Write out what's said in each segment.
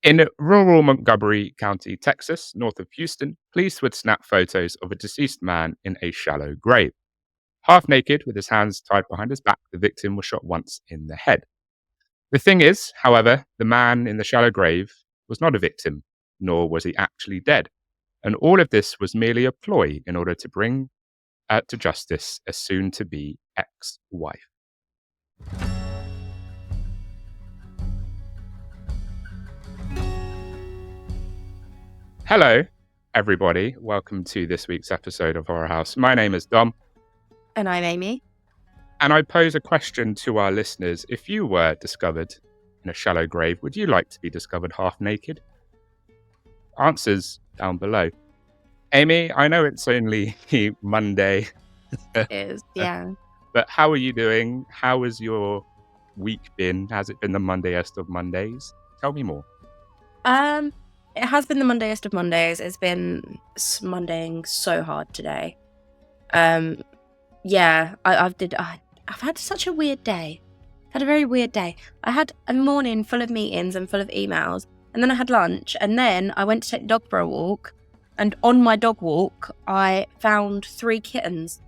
In rural Montgomery County, Texas, north of Houston, police would snap photos of a deceased man in a shallow grave. Half naked, with his hands tied behind his back, the victim was shot once in the head. The thing is, however, the man in the shallow grave was not a victim, nor was he actually dead. And all of this was merely a ploy in order to bring to justice a soon to be ex wife. Hello, everybody. Welcome to this week's episode of Horror House. My name is Dom. And I'm Amy. And I pose a question to our listeners. If you were discovered in a shallow grave, would you like to be discovered half naked? Answers down below. Amy, I know it's only Monday. It is, yeah. But how are you doing? How has your week been? Has it been the Mondayest of Mondays? Tell me more. It has been the Mondayest of Mondays. It's been Mondaying so hard today. Yeah, I've had such a weird day. Had a very weird day. I had a morning full of meetings and full of emails, and then I had lunch, and then I went to take the dog for a walk, and on my dog walk, I found 3 kittens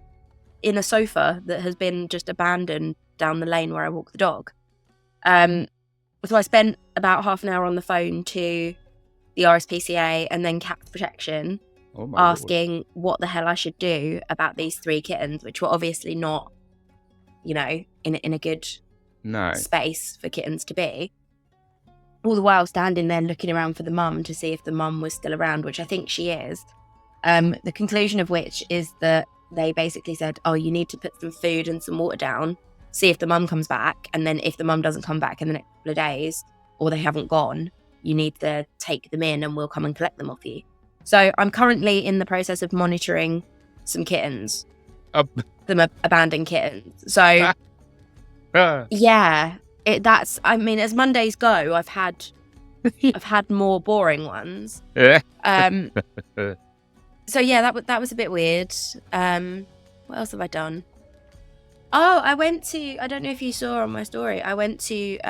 in a sofa that has been just abandoned down the lane where I walk the dog. So I spent about half an hour on the phone to the RSPCA and then Cats Protection asking what the hell I should do about these 3 kittens, which were obviously not, in a good space for kittens to be. All the while standing there looking around for the mum to see if the mum was still around, which I think she is. The conclusion of which is that they basically said, oh, you need to put some food and some water down, see if the mum comes back, and then if the mum doesn't come back in the next couple of days, or they haven't gone, you need to take them in and we'll come and collect them off you. So I'm currently in the process of monitoring some kittens, some abandoned kittens. So yeah, as Mondays go, I've had more boring ones. So yeah, that was a bit weird. What else have I done? Oh, I don't know if you saw on my story, I went to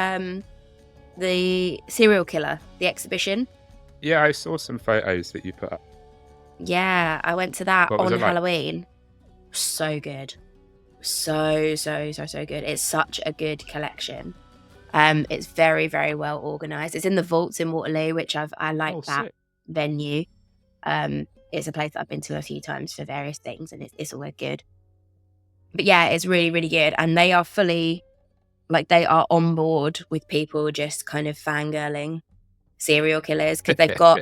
the serial killer, the exhibition. Yeah, I saw some photos that you put up. Yeah, I went to that on Halloween. So good. So good. It's such a good collection. It's very, very well organised. It's in the vaults in Waterloo, which I like that sick venue. It's a place that I've been to a few times for various things, and it's always good. But yeah, it's really, really good. And they are fully, they are on board with people just kind of fangirling serial killers, because they've got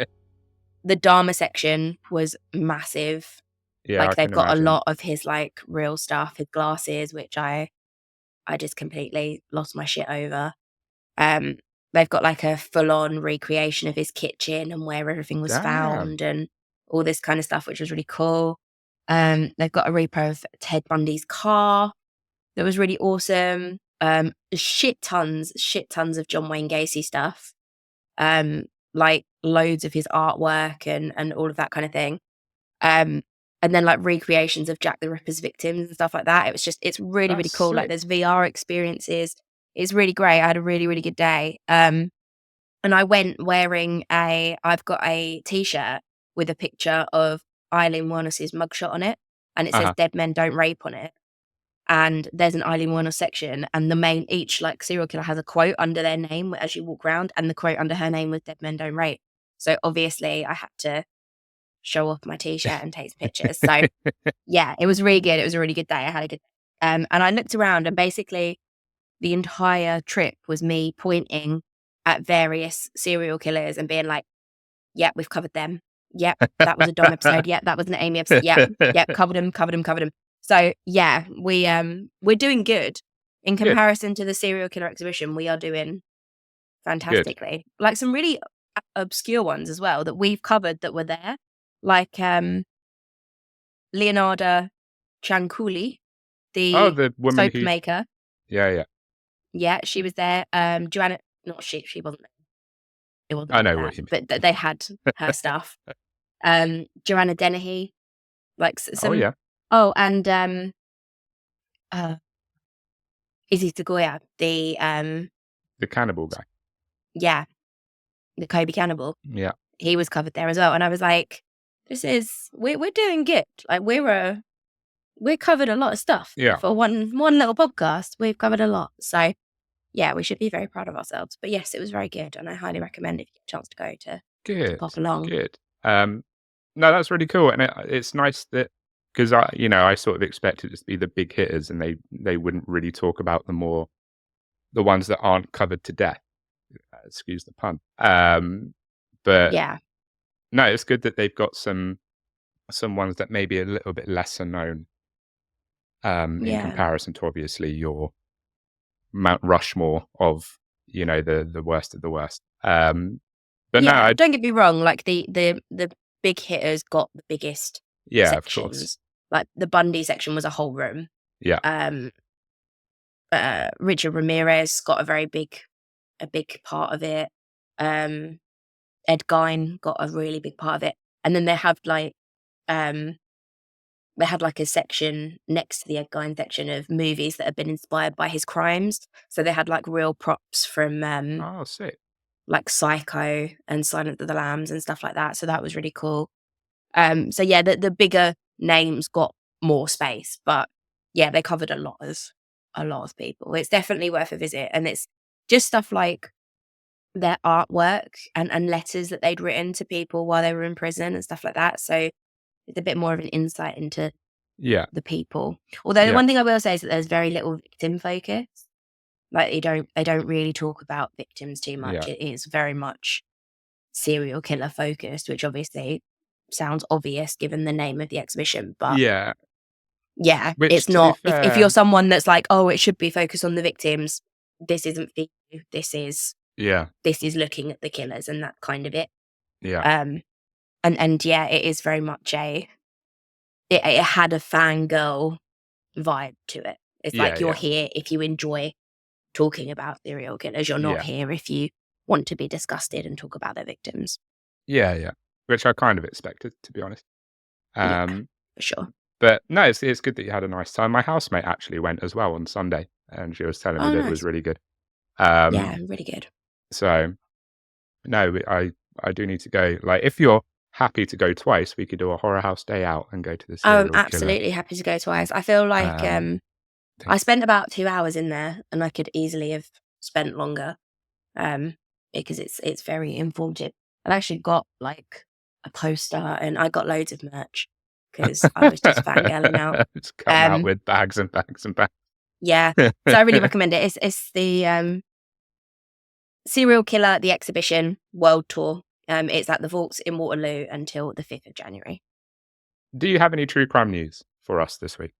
the Dharma section was massive. Yeah, they've got a lot of his real stuff, his glasses, which I just completely lost my shit over. They've got a full-on recreation of his kitchen and where everything was found and all this kind of stuff, which was really cool. They've got a repo of Ted Bundy's car that was really awesome. Shit tons of John Wayne Gacy stuff. Loads of his artwork and all of that kind of thing. And then recreations of Jack the Ripper's victims and stuff like that. It's really, really cool. Sick. There's VR experiences. It's really great. I had a really, really good day. And I went wearing I've got a t-shirt with a picture of Eileen Wuornos's mugshot on it. And it says Dead Men Don't Rape on it. And there's an Eileen Wuornos section, and each serial killer has a quote under their name as you walk around, and the quote under her name was Dead Men Don't Rape. So obviously I had to show off my t-shirt and take some pictures. So yeah, it was really good. It was a really good day. I had a good day. And I looked around, and basically the entire trip was me pointing at various serial killers and being like, yep, we've covered them. Yep, that was a Dom episode. Yep, that was an Amy episode. Yep, covered them. So yeah, we're doing good in comparison to the serial killer exhibition. We are doing fantastically. Some really obscure ones as well that we've covered that were there, Leonarda Cianculi, the woman soap maker. Yeah, she was there. Joanna, not she wasn't there. It wasn't. I know what you mean. But they had her stuff. Joanna Dennehy, some. Oh, and Izzy Tagoya, the cannibal guy. Yeah, the Kobe cannibal. Yeah. He was covered there as well. And I was like, we're doing good. Like we covered a lot of stuff. Yeah. For one little podcast, we've covered a lot. So yeah, we should be very proud of ourselves. But yes, it was very good, and I highly recommend if you get a chance to go to Good. pop along. Good. No, that's really cool, and it's nice that because I sort of expected it to be the big hitters, and they wouldn't really talk about the ones that aren't covered to death. Excuse the pun. But Yeah, no, it's good that they've got some ones that may be a little bit lesser known in yeah, comparison to obviously your Mount Rushmore of the worst of the worst. But no, yeah. Don't get me wrong. Like the big hitters got the biggest yeah, of course, sections. Like the Bundy section was a whole room. yeah, Richard Ramirez got a big part of it. Ed Gein got a really big part of it, and then they had like a section next to the Ed Gein section of movies that had been inspired by his crimes. So they had like real props from oh, sick, like Psycho and Silence of the Lambs and stuff like that. So that was really cool. So yeah, the bigger names got more space, but yeah, they covered a lot of people. It's definitely worth a visit, and it's just stuff like their artwork and letters that they'd written to people while they were in prison and stuff like that. So it's a bit more of an insight into yeah, the people. Although the yeah, one thing I will say is that there's very little victim focus. Like they don't really talk about victims too much. yeah, It is very much serial killer focused, which obviously sounds obvious given the name of the exhibition. But yeah. yeah, Which, it's to be not. If you're fair, someone that's like, oh, it should be focused on the victims, this isn't for you. This is yeah, looking at the killers and that kind of it. yeah, And yeah, it is very much it had a fangirl vibe to it. It's yeah, like you're yeah, here if you enjoy talking about serial killers. You're not yeah, here if you want to be disgusted and talk about their victims. yeah, yeah. Which I kind of expected, to be honest. Yeah, Um, for sure. but no, it's good that you had a nice time. My housemate actually went as well on Sunday, and she was telling me Oh, that it was nice. really good. Yeah, really good. So no, I do need to go. Like, if you're happy to go twice, we could do a horror house day out and go to the I'm serial killer. absolutely happy to go twice. I feel like Thing. I spent about 2 hours in there, and I could easily have spent longer because it's very informative. I've actually got like a poster, and I got loads of merch because I was just fangirling out. Just come out with bags and bags and bags. Yeah, so I really recommend it. It's the Serial Killer the Exhibition World Tour. It's at the Vaults in Waterloo until the 5th of January. Do you have any true crime news for us this week?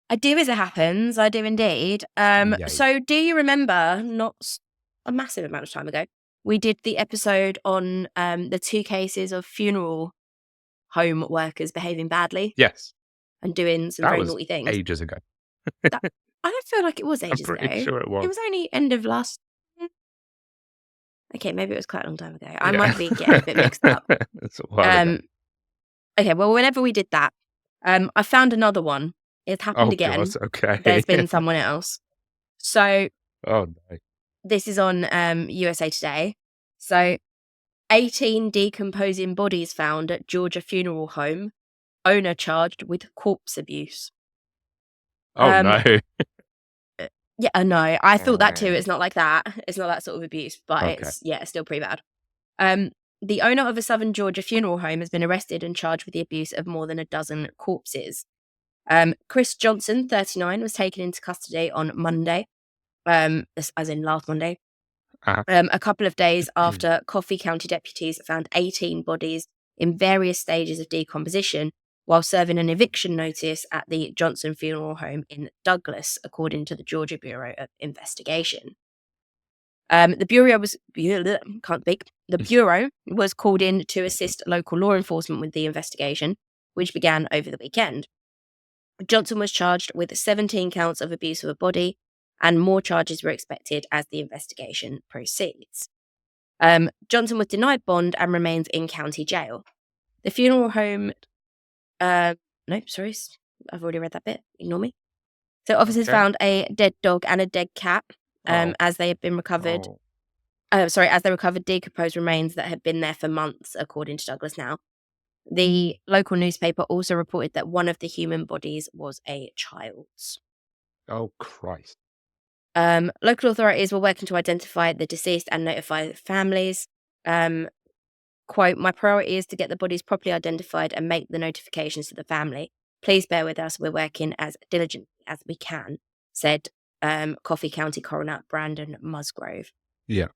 I do, as it happens. I do indeed. Yay. So do you remember, not a massive amount of time ago, we did the episode on the 2 cases of funeral home workers behaving badly Yes, and doing some that very was naughty things. ages ago. I don't feel like it was I'm ages pretty ago. sure it was. It was only end of last. Okay, maybe it was quite a long time ago. I Yeah. might be getting a bit mixed up. It's a while ago. Okay, well, whenever we did that, I found another one. It happened Oh again. God, okay. There's been someone else. So Oh no. this is on USA Today. So 18 decomposing bodies found at Georgia funeral home. Owner charged with corpse abuse. Oh no. Yeah, I know. I thought that too. It's not like that. It's not that sort of abuse, but Okay. it's still pretty bad. The owner of a southern Georgia funeral home has been arrested and charged with the abuse of more than a dozen corpses. Chris Johnson, 39, was taken into custody on Monday, as in last Monday. Uh-huh. A couple of days after Coffee County deputies found 18 bodies in various stages of decomposition while serving an eviction notice at the Johnson Funeral Home in Douglas, according to the Georgia Bureau of Investigation. The Bureau was called in to assist local law enforcement with the investigation, which began over the weekend. Johnson was charged with 17 counts of abuse of a body, and more charges were expected as the investigation proceeds. Johnson was denied bond and remains in county jail. The funeral home... no, sorry, I've already read that bit. Ignore me. So officers Okay. found a dead dog and a dead cat as they had been recovered. Oh. as they recovered decomposed remains that had been there for months, according to Douglas now. The local newspaper also reported that one of the human bodies was a child's. Oh, Christ. Local authorities were working to identify the deceased and notify the families. Quote, "My priority is to get the bodies properly identified and make the notifications to the family. Please bear with us. We're working as diligently as we can," said Coffee County Coroner Brandon Musgrove. Yeah.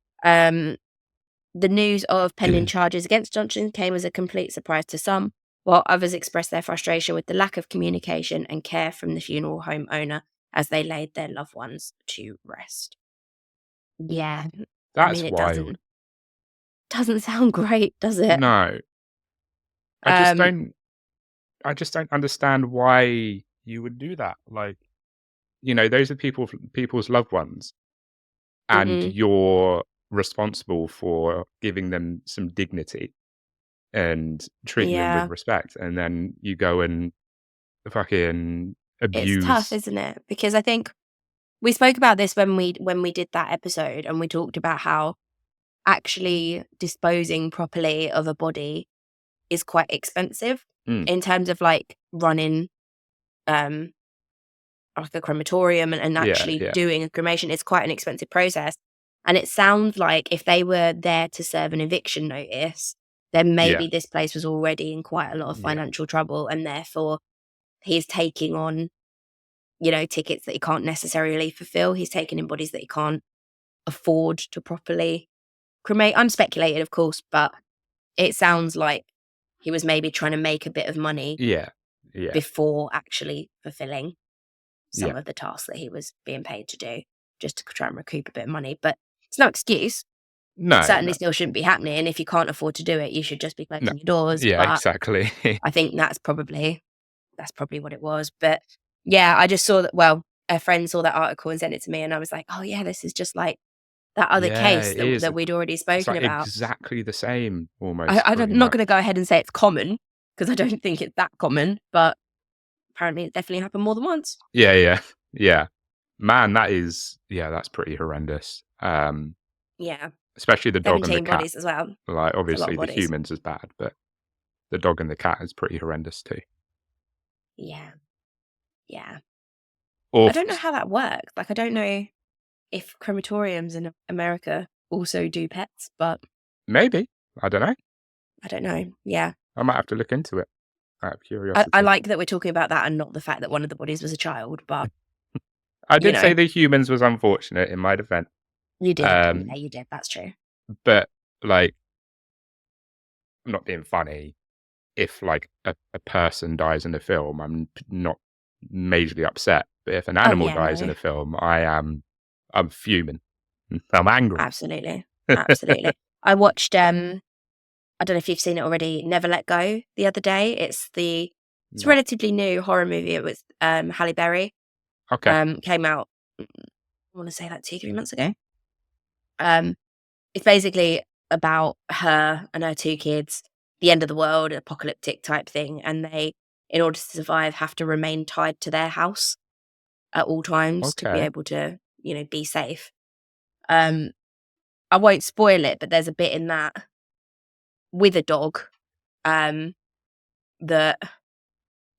The news of pending charges against Johnson came as a complete surprise to some, while others expressed their frustration with the lack of communication and care from the funeral home owner as they laid their loved ones to rest. Yeah, That's it wild. doesn't sound great, does it? No. I just don't understand why you would do that. Like, those are people's loved ones, and Mhm. you're responsible for giving them some dignity and treating them with Yeah, respect, and then you go and fucking it's tough, abuse. isn't it? Because I think we spoke about this when we did that episode, and we talked about how actually disposing properly of a body is quite expensive Mm, in terms of like running um like a crematorium and yeah, actually yeah, doing a cremation. It's quite an expensive process. And it sounds like if they were there to serve an eviction notice, then yeah, maybe this place was already in quite a lot of yeah, financial trouble, and therefore he's taking on, tickets that he can't necessarily fulfill. He's taking in bodies that he can't afford to properly cremate. I'm speculating, of course, but it sounds like he was maybe trying to make a bit of money yeah, yeah, before actually fulfilling yeah. some of the tasks that he was being paid to do, just to try and recoup a bit of money. But it's no excuse. It No, certainly no, still shouldn't be happening. If you can't afford to do it, you should just be no. closing your doors. Yeah, But exactly. I think that's probably what it was. But yeah, I just saw that. Well, a friend saw that article and sent it to me, and I was like, oh yeah, this is just like that other Yeah, case it that is. we'd already It's spoken like about. exactly the same, almost, I'm pretty not much. going to go ahead and say it's common, because I don't think it's that common, but apparently it definitely happened more than once. Yeah, yeah, yeah. Man, that's pretty horrendous. Yeah, Especially the dog and the 17 cat. bodies as well. Like, It's a lot obviously of the bodies. humans is bad, but the dog and the cat is pretty horrendous too. Yeah, yeah. Or I don't know how that works. Like, I don't know if crematoriums in America also do pets, but maybe, I don't know. I don't know. Yeah. I might have to look into it out of I curiosity. like that we're talking about that and not the fact that one of the bodies was a child, but, I you did say know, the humans was unfortunate in my defense. you did. Yeah, Um, you did. That's true. but like, I'm not being funny. If like a person dies in a film, I'm not majorly upset. But if an Oh, animal yeah, dies in no. a film, I'm fuming. I'm angry. Absolutely. Absolutely. I watched, I don't know if you've seen it already, Never Let Go the other day. It's a No. relatively new horror movie. It was Halle Berry. Okay. Came out, I want to say like 2, 3 months ago. Um, It's basically about her and her 2 kids, the end of the world, apocalyptic type thing, and they, in order to survive, have to remain tied to their house at all times to be Okay. able to, be safe. Um, I won't spoil it, but there's a bit in that with a dog, um, that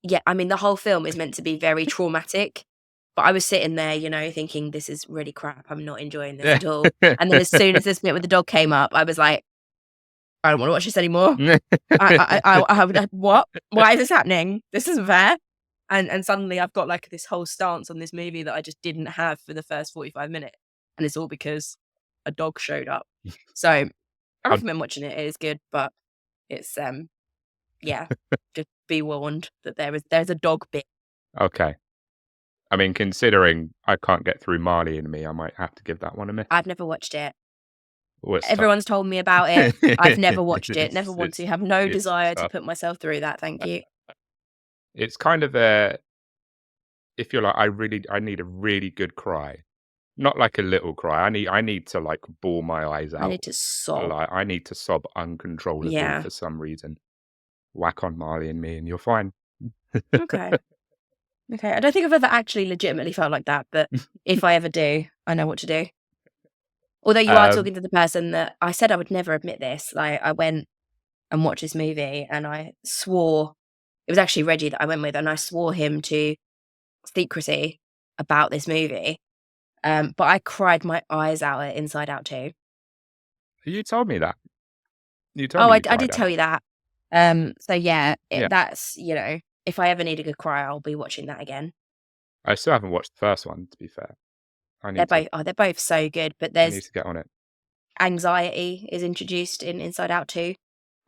yeah, I mean, the whole film is meant to be very traumatic, but I was sitting there, thinking, "This is really crap. I'm not enjoying this Yeah. at all." And then as soon as this bit with the dog came up, I was like, "I don't wanna watch this anymore." I would what? Why is this happening? This isn't fair. And suddenly I've got like this whole stance on this movie that I just didn't have for the first 45 minutes, and it's all because a dog showed up. So I I'd- recommend watching it. It is good, but it's yeah, just be warned that there's a dog bit. okay. I mean, considering I can't get through Marley and Me, I might have to give that one a miss. I've never watched it. Oh, it's tough. Everyone's told me about it. I've never watched it. Never it's want it's to. Have no it's desire to tough. put myself through that. Thank you. It's kind of a if you're like I need a really good cry, not like a little cry. I need to like bawl my eyes I out. need to sob. Like I need to sob uncontrollably Yeah. for some reason. Whack on Marley and Me, and you're fine. Okay. Okay, I don't think I've ever actually legitimately felt like that, but if I ever do, I know what to do. Although you are Um, talking to the person that I said I would never admit this. Like, I went and watched this movie and I swore it was actually Reggie that I went with, and I swore him to secrecy about this movie. But I cried my eyes out at Inside Out 2. you told me that. You told Oh, me I you did cried at tell it. you that. So yeah, Yeah. that's, if I ever need a good cry, I'll be watching that again. I still haven't watched the first one, to be fair. I They're need to both they're both so good, but I need there's to get on it. anxiety is introduced in Inside Out 2,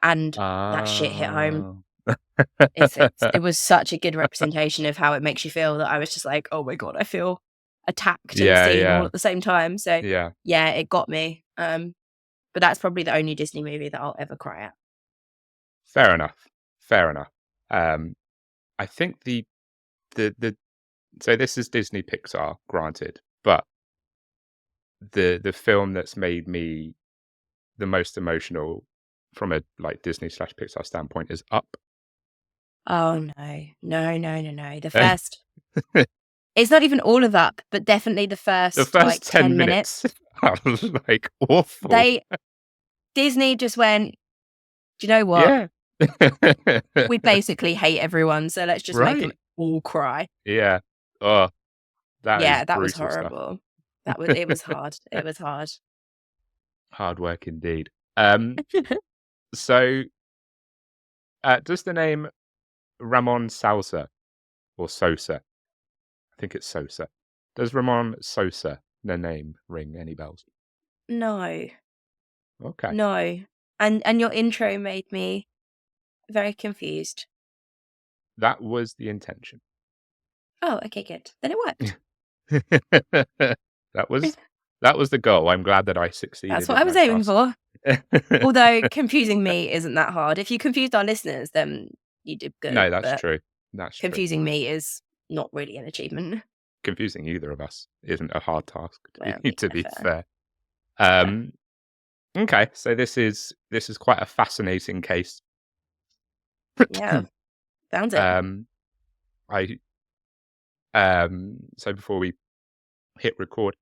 and that shit hit home. Oh. It was such a good representation of how it makes you feel that I was just like, "Oh my god, I feel attacked and Yeah, seen all yeah, at the same time." So, yeah. yeah, it got me. But that's probably the only Disney movie that I'll ever cry at. Fair enough. Fair enough. Um, I think the so this is Disney Pixar, granted, but the film that's made me the most emotional from a like Disney/Pixar standpoint is Up. Oh, no. No, no, no, no. The first it's not even all of Up, but definitely the The first, first 10 10 minutes. minutes are like awful. Disney just went, "Do you know what? Yeah. We basically hate everyone, so let's just make them Right. all cry." Yeah. Oh, that is Yeah, that was brutal stuff. horrible. It was hard. It was hard. Hard work indeed. So, does the name Ramon Salsa or Sosa, I think it's Sosa. Does Ramon Sosa, the name, ring any bells? No. Okay. No. And your intro made me very confused. That was the intention. Oh, okay, good. Then it worked. That was the goal. I'm glad that I That's succeeded what in I was my aiming task. for. Although confusing me isn't that hard. If you confused our listeners, then you did good, No, that's but true. That's true. confusing me is not really an achievement. Confusing either of us isn't a hard task, Well, to yeah, be fair. fair. Fair. Okay, so this is quite a fascinating case. Yeah, found it. Um, I so before we hit record,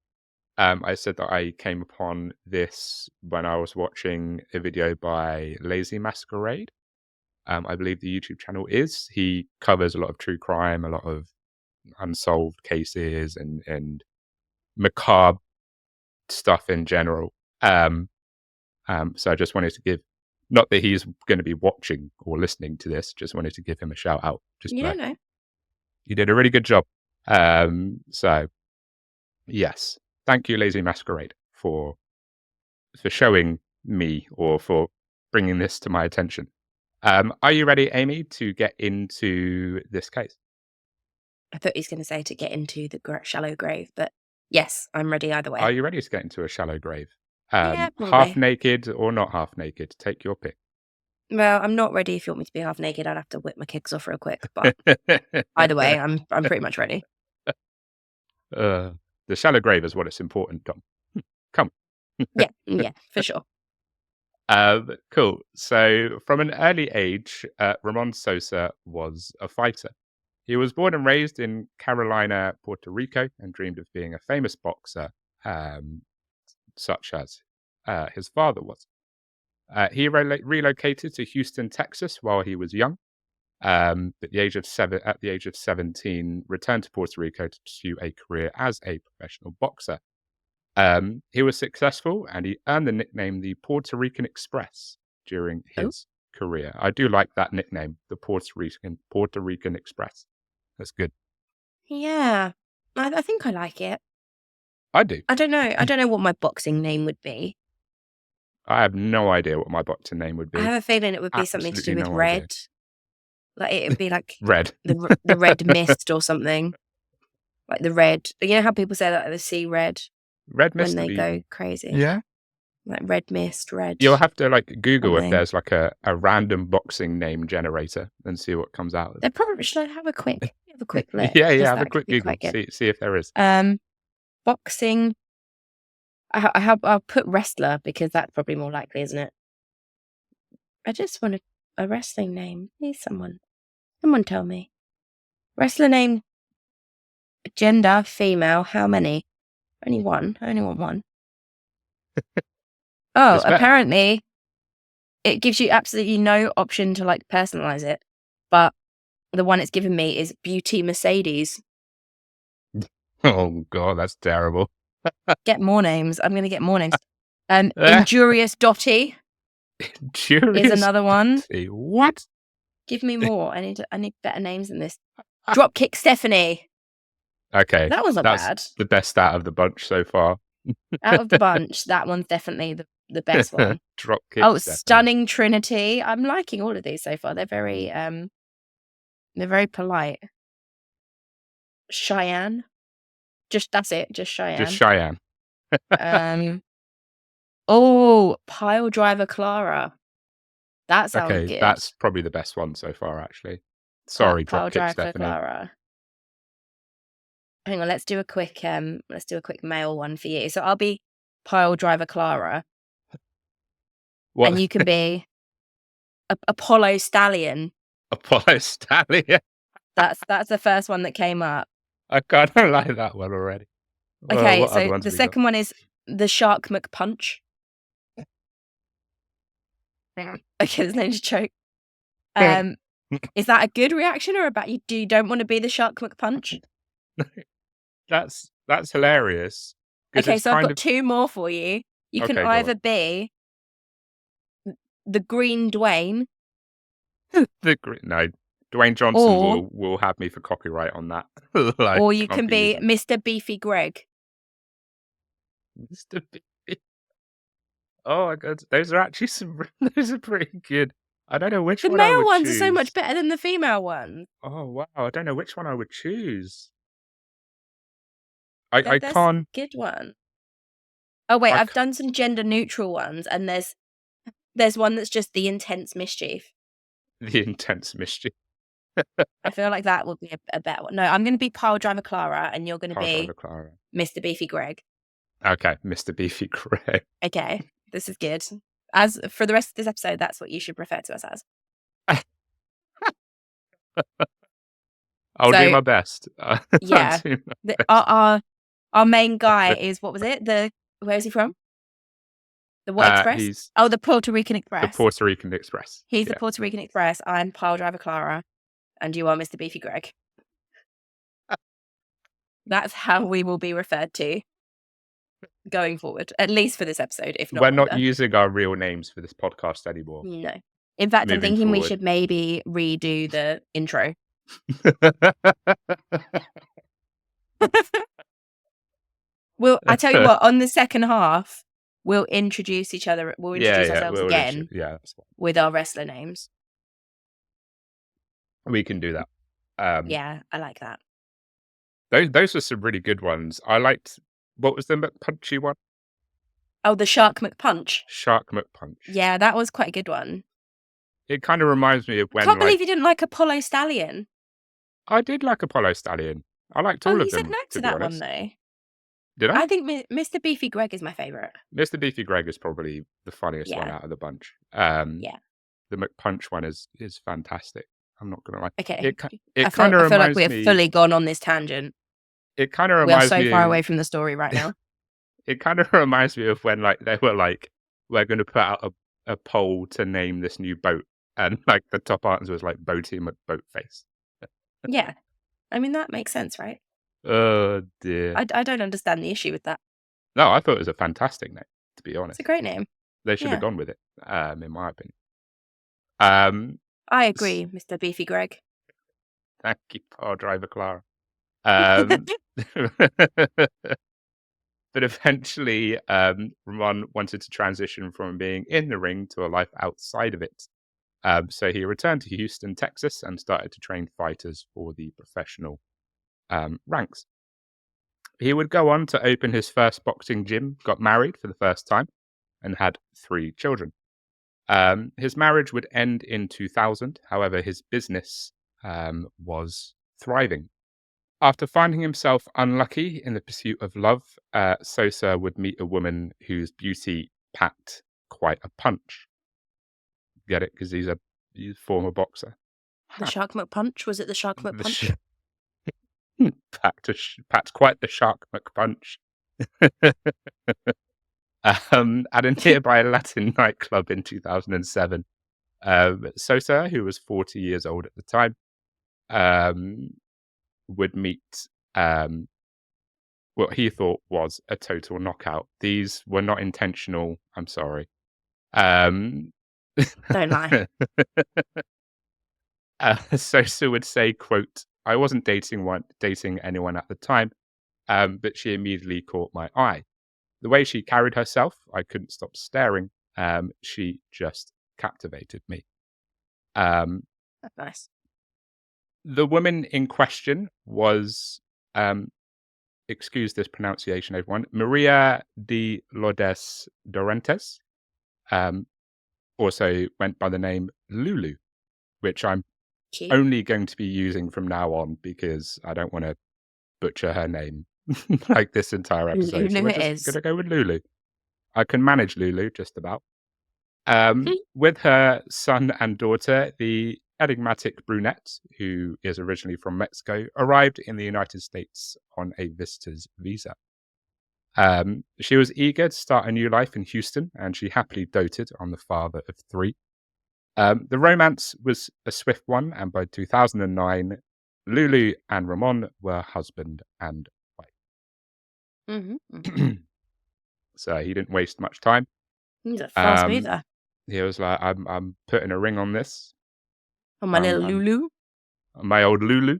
I said that I came upon this when I was watching a video by Lazy Masquerade. I believe the YouTube channel is. He covers a lot of true crime, a lot of unsolved cases, and macabre stuff in general. So I just wanted to give, not that he's going to be watching or listening to this, just wanted to give him a shout out. Just You like, don't know. you did a really good job. So yes, thank you, Lazy Masquerade, for showing me or for bringing this to my attention. Are you ready, Amy, to get into this case? I thought he was going to say to get into the shallow grave, but yes, I'm ready either Are way. you ready to get into a shallow grave? Yeah, Half probably. naked or not half naked? Take your pick. Well, I'm not ready if you want me to be half naked. I'd have to whip my kicks off real quick, but either way, I'm pretty much ready. The shallow grave is what it's important, Tom. Come. Yeah, for sure. Cool. So, from an early age, Ramon Sosa was a fighter. He was born and raised in Carolina, Puerto Rico, and dreamed of being a famous boxer, such as his father was. He relocated to Houston, Texas, while he was young. At the age of 17, returned to Puerto Rico to pursue a career as a professional boxer. He was successful and he earned the nickname the Puerto Rican Express during Oh, his career. I do like that nickname, the Puerto Rican Express. That's good. yeah. I think I like it. I do. I don't know. I don't know what my boxing name would be. I have no idea what my boxing name would I be. have a feeling it would be something to Absolutely do with no idea. red. Like it would be like Red. the red mist or something. Like the red. You know how people say that they see red Red when mist would they be. go crazy? Yeah. Like red mist, red You'll have to like Google if something. there's like a random boxing name generator and see what comes out. They probably should I have a quick look. Yeah, 'Cause have a that could quick be Google. quite good. See if there is. Boxing. I'll put wrestler because that's probably more likely, isn't it? I just want a wrestling name. Please, someone tell me. Wrestler name, gender, female. How many? Only one. I only want one. Oh, It's better. apparently it gives you absolutely no option to like personalize it. But the one it's given me is Beauty Mercedes. Oh god, that's terrible. Get more names. I'm gonna get more names. Injurious Dotty is Curious another one. Dotty. What? Give me more. I need better names than this. Dropkick Stephanie. Okay, That was not that's bad. the best out of the bunch so far. Out of the bunch, that one's definitely the best one. Dropkick Oh, Stephanie. Stunning Trinity. I'm liking all of these so far. They're very polite. Cheyenne. That's it. Just Cheyenne. Just Cheyenne. Oh, Pile Driver Clara. That sounds Okay, good. that's probably the best one so far, actually. Sorry, Pile Dropkick Driver Stephanie. Clara. Hang on, let's do a quick male one for you. So I'll be Pile Driver Clara. What? And you can be Apollo Stallion. Apollo Stallion. That's the first one that came up. I kind of like that one already. Okay, what other so ones the have we got? second one is the Shark McPunch. Okay, there's no choke. Is that a good reaction or a bad? You don't want to be the Shark McPunch? That's hilarious. Okay, so I've got two more for you. You can Okay, go either on. be the Green Dwayne. No, Dwayne Johnson will have me for copyright on that. Like, or you can't can be using Mr. Beefy Greg. Mr. Beefy. Oh my god, those are actually those are pretty good. I don't know which The one I male would ones choose. are so much better than the female ones. Oh wow, I don't know which one I would choose. I There's can't. Good one. Oh wait, I've done some gender neutral ones, and there's one that's just the intense mischief. The intense mischief. I feel like that would be a better one. No, I'm going to be Pile Driver Clara, and you're going to be Clara. Mr. Beefy Greg. Okay, Mr. Beefy Greg. Okay, this is good. As for the rest of this episode, that's what you should refer to us as. I'll do my best. Yeah. Our main guy is, what was it? Where is he from? The what Express? The Puerto Rican Express. The Puerto Rican Express. He's the Puerto Rican Express. I'm Pile Driver Clara, and you are Mr. Beefy Greg. That's how we will be referred to going forward, at least for this episode, if not We're not using our real names for this podcast anymore. No. In fact, I'm thinking we should maybe redo the intro. Well, I tell you what, on the second half, we'll introduce each other. We'll introduce ourselves again that's fine. with our wrestler names. We can do that. Yeah, I like that. Those were some really good ones. I liked, what was the McPunchy one? Oh, the Shark McPunch. Shark McPunch. Yeah, that was quite a good one. It kind of reminds me of when. I can't believe you didn't like Apollo Stallion. I did like Apollo Stallion. I liked all of them. You said no to that one though. Did I? I think Mr. Beefy Greg is my favourite. Mr. Beefy Greg is probably the funniest one out of the bunch. Yeah. The McPunch one is fantastic. I'm not gonna lie. Okay. It kind of reminds me. I feel like we're fully gone on this tangent. It kind of reminds me. We are so far away from the story right now. It kind of reminds me of when they were like, we're going to put out a poll to name this new boat, and like the top answer was like Boaty McBoatface. Yeah, I mean that makes sense, right? Oh dear. I don't understand the issue with that. No, I thought it was a fantastic name, to be honest. It's a great name. They should have gone with it, in my opinion. I agree, Mr. Beefy Greg. Thank you, Pile Driver Clara. But eventually, Ramon wanted to transition from being in the ring to a life outside of it. So he returned to Houston, Texas, and started to train fighters for the professional ranks. He would go on to open his first boxing gym, got married for the first time, and had 3 children. His marriage would end in 2000. However, his business was thriving. After finding himself unlucky in the pursuit of love, Sosa would meet a woman whose beauty packed quite a punch. Get it? Because he's a former boxer. The Shark McPunch? Was it the Shark McPunch? Packed quite the Shark McPunch. At a nearby Latin nightclub in 2007. Sosa, who was 40 years old at the time, would meet what he thought was a total knockout. These were not intentional. I'm sorry. Um, Don't lie. Sosa would say, quote, "I wasn't dating anyone at the time, but she immediately caught my eye. The way she carried herself, I couldn't stop staring. She just captivated me." Um, That's nice. the woman in question was, excuse this pronunciation, everyone, Maria de Lourdes Dorentes, also went by the name Lulu, which I'm Cute. only going to be using from now on because I don't want to butcher her name like this entire episode. So Lulu we're it just is. going to go with Lulu. I can manage Lulu just about. With her son and daughter, the enigmatic brunette, who is originally from Mexico, arrived in the United States on a visitor's visa. She was eager to start a new life in Houston, and she happily doted on the father of three. The romance was a swift one, and by 2009, Lulu and Ramon were husband and wife. So he didn't waste much time. He's a fast Um, mover. he was like, I'm putting a ring on this. Oh, my little Lulu. My old Lulu.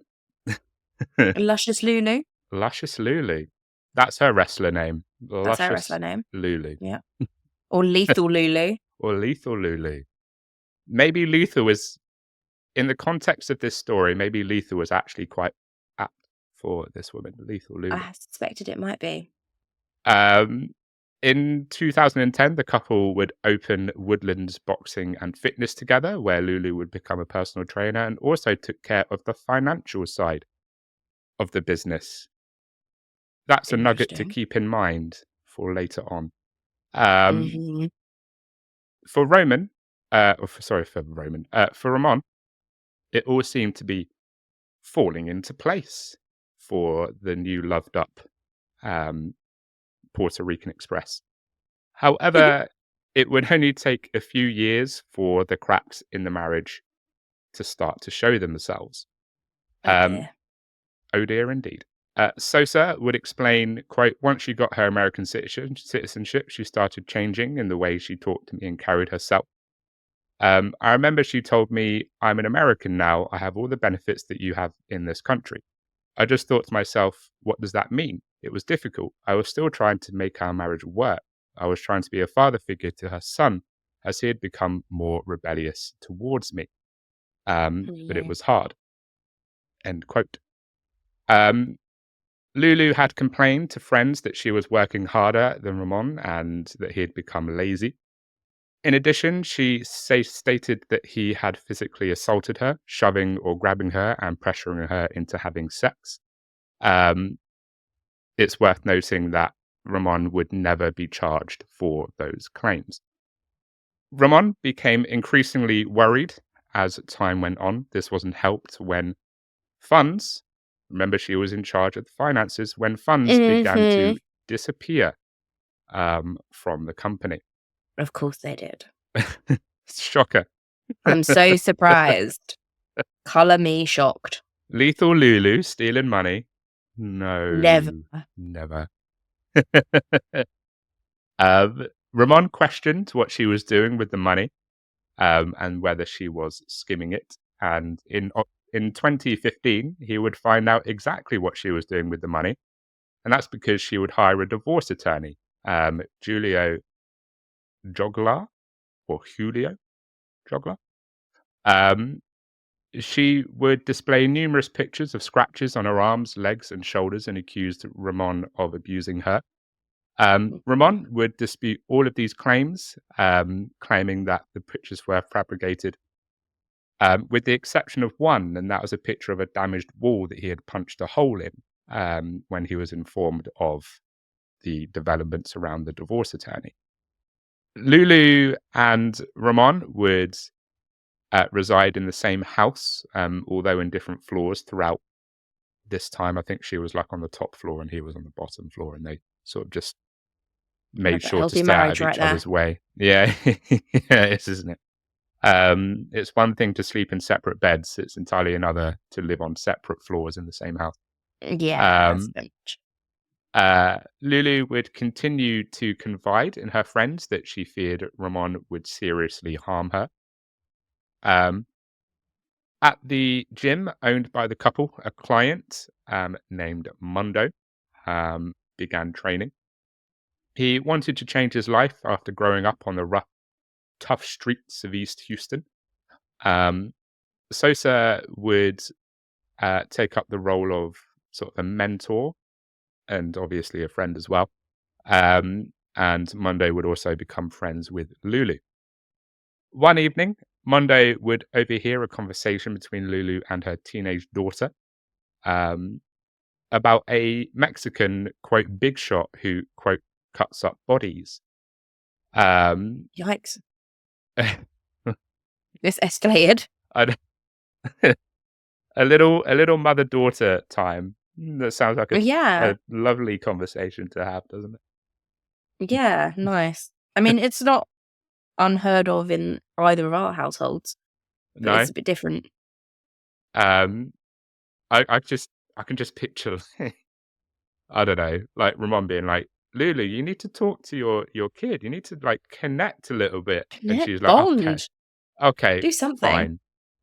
Luscious Lulu. Luscious Lulu. That's her wrestler name. That's our Luscious wrestler name. Lulu. Yeah. Or Lethal Lulu. Or Lethal Lulu. Maybe Luther was, in the context of this story, maybe Luther was actually quite apt for this woman, Lethal Lulu. I suspected it might be. In 2010, the couple would open Woodlands Boxing and Fitness together, where Lulu would become a personal trainer and also took care of the financial side of the business. That's a nugget to keep in mind for later on. For Roman, for Ramon, it all seemed to be falling into place for the new loved up Puerto Rican Express. However, it would only take a few years for the cracks in the marriage to start to show themselves. Oh dear, indeed. Sosa would explain, quote, "Once she got her American citizenship, she started changing in the way she talked to me and carried herself. I remember she told me, 'I'm an American now. I have all the benefits that you have in this country.' I just thought to myself, what does that mean? It was difficult. I was still trying to make our marriage work. I was trying to be a father figure to her son as he had become more rebellious towards me. But it was hard." End quote. Lulu had complained to friends that she was working harder than Ramon and that he had become lazy. In addition, she stated that he had physically assaulted her, shoving or grabbing her and pressuring her into having sex. It's worth noting that Ramon would never be charged for those claims. Ramon became increasingly worried as time went on. This wasn't helped when funds, remember she was in charge of the finances, when funds began to disappear from the company. Of course they did. Shocker. I'm so surprised. Colour me shocked. Lethal Lulu stealing money? No. Never. Ramon questioned what she was doing with the money and whether she was skimming it. And in 2015, he would find out exactly what she was doing with the money. And that's because she would hire a divorce attorney, Julio Joglar, or Julio Joglar. She would display numerous pictures of scratches on her arms, legs, and shoulders and accused Ramon of abusing her. Ramon would dispute all of these claims, claiming that the pictures were fabricated, with the exception of one, and that was a picture of a damaged wall that he had punched a hole in when he was informed of the developments around the divorce attorney. Lulu and Ramon would reside in the same house, although in different floors throughout this time. I think she was like on the top floor and he was on the bottom floor, and they sort of just made a sure to healthy stay out marriage of right each there. other's way. Yeah, yeah, it is, isn't it? It's one thing to sleep in separate beds. It's entirely another to live on separate floors in the same house. Yeah, Um, very much. Lulu would continue to confide in her friends that she feared Ramon would seriously harm her. Um, at the gym owned by the couple, a client named Mundo began training. He wanted to change his life after growing up on the rough, tough streets of East Houston. Um, Sosa would take up the role of sort of a mentor and obviously a friend as well. And Monday would also become friends with Lulu. One evening, Monday would overhear a conversation between Lulu and her teenage daughter um, about a Mexican, quote, big shot who, quote, cuts up bodies. Um, Yikes. This escalated. I'd- a little mother-daughter time. That sounds like Yeah. a lovely conversation to have, doesn't it? Yeah, nice. I mean, it's not unheard of in either of our households, but No? it's a bit different. Um, I can just picture, I don't know, like Ramon being like, Lulu, you need to talk to your kid. You need to like connect a little bit. And Connect, she's like, okay, bond, okay, do something. fine.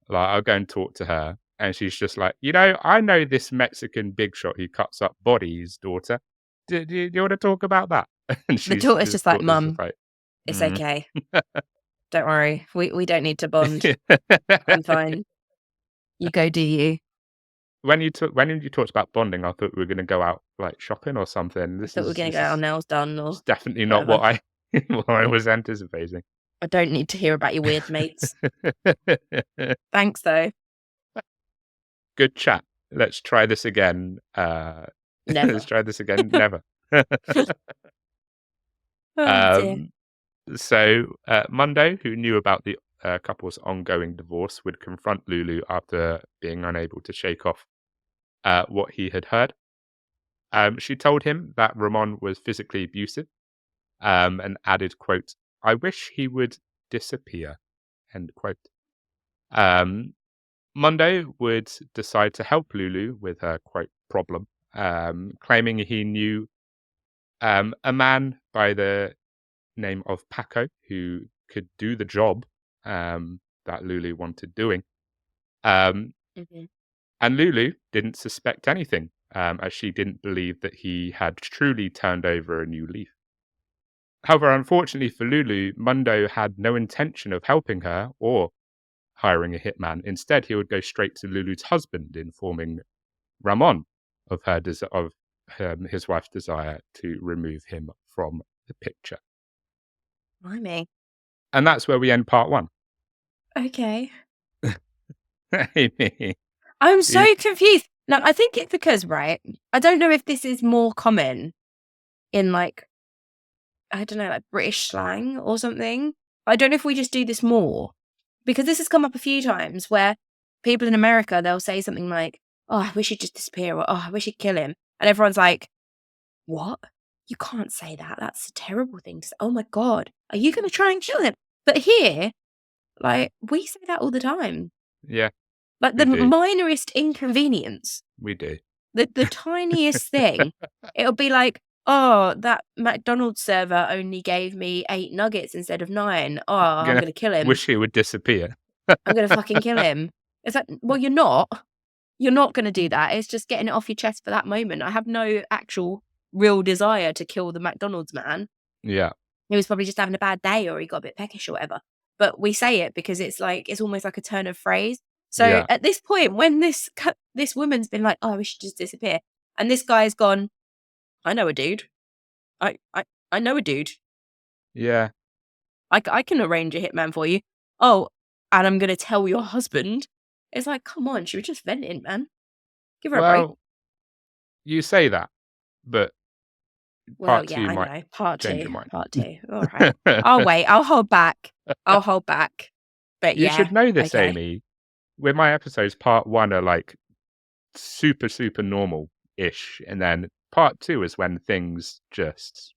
Like, I'll go and talk to her. And she's just like, I know this Mexican big shot who cuts up bodies, daughter. Do you want to talk about that? And The she's daughter's his just like, daughter's just Mum, like, it's mm. okay. Don't worry. We don't need to bond. I'm fine. You go do you. When you talked about bonding, I thought we were going to go out like shopping or something. I thought we were going to get our nails done or It's definitely not whatever. what I what I was anticipating. I don't need to hear about your weird mates. Thanks, though. Good chat. Let's try this again. Never. Let's try this again. Never. Oh, dear. Mundo, who knew about the couple's ongoing divorce, would confront Lulu after being unable to shake off what he had heard. She told him that Ramon was physically abusive and added, quote, I wish he would disappear, end quote. Mundo would decide to help Lulu with her, quote, problem, claiming he knew a man by the name of Paco who could do the job that Lulu wanted doing. Mhm. And Lulu didn't suspect anything, as she didn't believe that he had truly turned over a new leaf. However, unfortunately for Lulu, Mundo had no intention of helping her or hiring a hitman. Instead, he would go straight to Lulu's husband, informing Ramon of his wife's desire to remove him from the picture. Blimey. And that's where we end part one. Okay. Amy, I'm do you- so confused. No, I think it's because, right, I don't know if this is more common in, like, I don't know, like British slang or something. I don't know if we just do this more. Because this has come up a few times where people in America, they'll say something like, oh, I wish he'd just disappear, or oh, I wish he'd kill him. And everyone's like, what? You can't say that. That's a terrible thing to say. Oh my God, are you going to try and kill him? But here, like, we say that all the time. Yeah, Like, we the do. minorest inconvenience, We do. the tiniest thing, it'll be like, oh, that McDonald's server only gave me 8 nuggets instead of 9. Oh, I'm Gonna going to kill him. wish he would disappear. I'm going to fucking kill him. It's like, well, you're not. You're not going to do that. It's just getting it off your chest for that moment. I have no actual real desire to kill the McDonald's man. Yeah. He was probably just having a bad day or he got a bit peckish or whatever. But we say it because it's like, it's almost like a turn of phrase. So Yeah. at this point, when this woman's been like, oh, we should just disappear. And this guy's gone, I know a dude. I know a dude. Yeah. I can arrange a hitman for you. Oh, and I'm going to tell your husband. It's like, come on, she was just venting, man. Give her a break. Well, you say that, but Well, part yeah, 2 I might know. Part change two. your mind. Part 2. All right. I'll wait. I'll hold back. But You yeah. should know this, Okay. Amy. With my episodes, part 1 are like super, super normal-ish. And then part 2 is when things just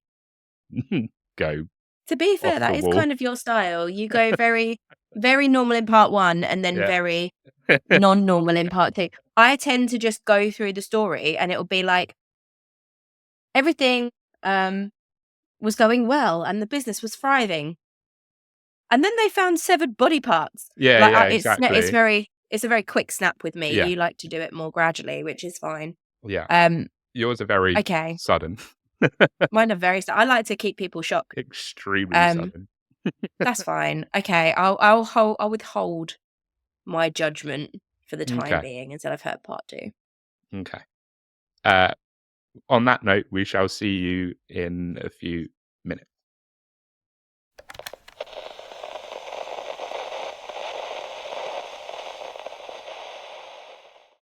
go. To be fair, Off that the is wall. kind of your style. You go very, very normal in part 1 and then Yeah. very non-normal in part 2. I tend to just go through the story and it'll be like everything was going well and the business was thriving. And then they found severed body parts. Yeah, Like yeah, it's exactly. it's a very quick snap with me. Yeah. You like to do it more gradually, which is fine. Yeah. Um, Yours are very okay. sudden. Mine are very I like to keep people shocked. Extremely sudden. That's fine. Okay, I'll withhold my judgment for the time Okay. being until I've heard part 2. Okay. On that note, we shall see you in a few minutes.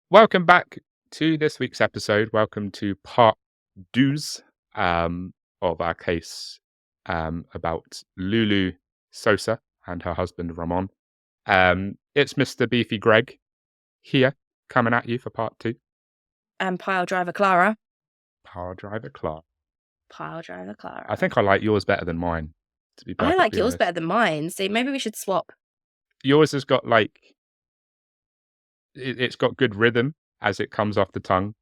Welcome back to this week's episode. Welcome to part 2 of our case about Lulu Sosa and her husband Ramon. It's Mr. Beefy Greg here coming at you for part 2. And pile driver Clara. Power driver Clark. Pile driver Clara. I think I like yours better than mine, to be I perfectly like yours honest. better than mine. See, maybe we should swap. Yours has got like it's got good rhythm as it comes off the tongue.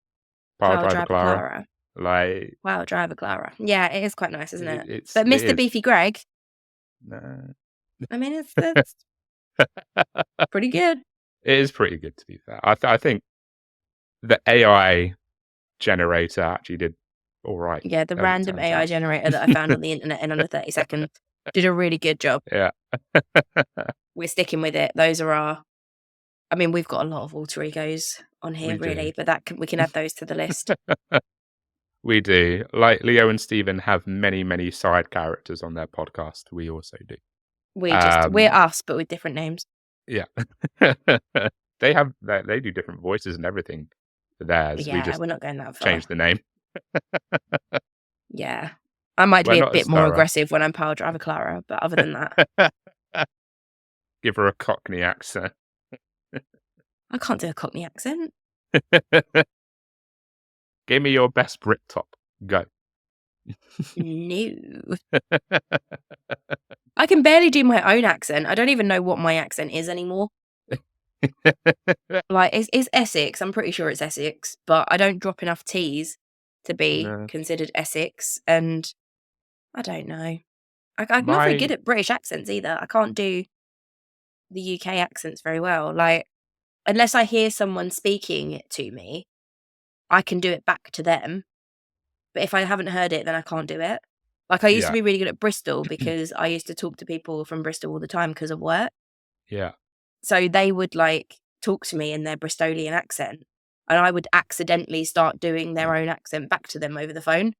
Power Pile driver driver Clara. Clara. Like Pile driver Clara. Yeah, it is quite nice, isn't it? But it Mr. is. Beefy Greg, Nah. I mean, it's pretty good. It is pretty good, to be fair. I think the AI generator actually did all right. Yeah, the as it random turns AI out. generator that I found on the internet in under 30 seconds did a really good job. Yeah. We're sticking with it. Those are our. I mean, we've got a lot of alter egos on here, We really, do. but we can add those to the list. We do. Like Leo and Stephen have many, many side characters on their podcast. We also do. We're us, but with different names. Yeah. They do different voices and everything for theirs. We Yeah, just we're not going that far. change the name. Yeah. I might We're be a not as bit more thorough. aggressive when I'm pile driver Clara, but other than that, Give her a Cockney accent. I can't do a Cockney accent. Give me your best Britpop. Go. No. I can barely do my own accent. I don't even know what my accent is anymore. Like, it's Essex. I'm pretty sure it's Essex, but I don't drop enough T's to be No. considered Essex, and I don't know. I'm not very good at British accents either. I can't do the UK accents very well. Like, unless I hear someone speaking it to me, I can do it back to them. But if I haven't heard it, then I can't do it. Like, I used to be really good at Bristol because I used to talk to people from Bristol all the time because of work. Yeah. So they would like talk to me in their Bristolian accent, and I would accidentally start doing their own accent back to them over the phone.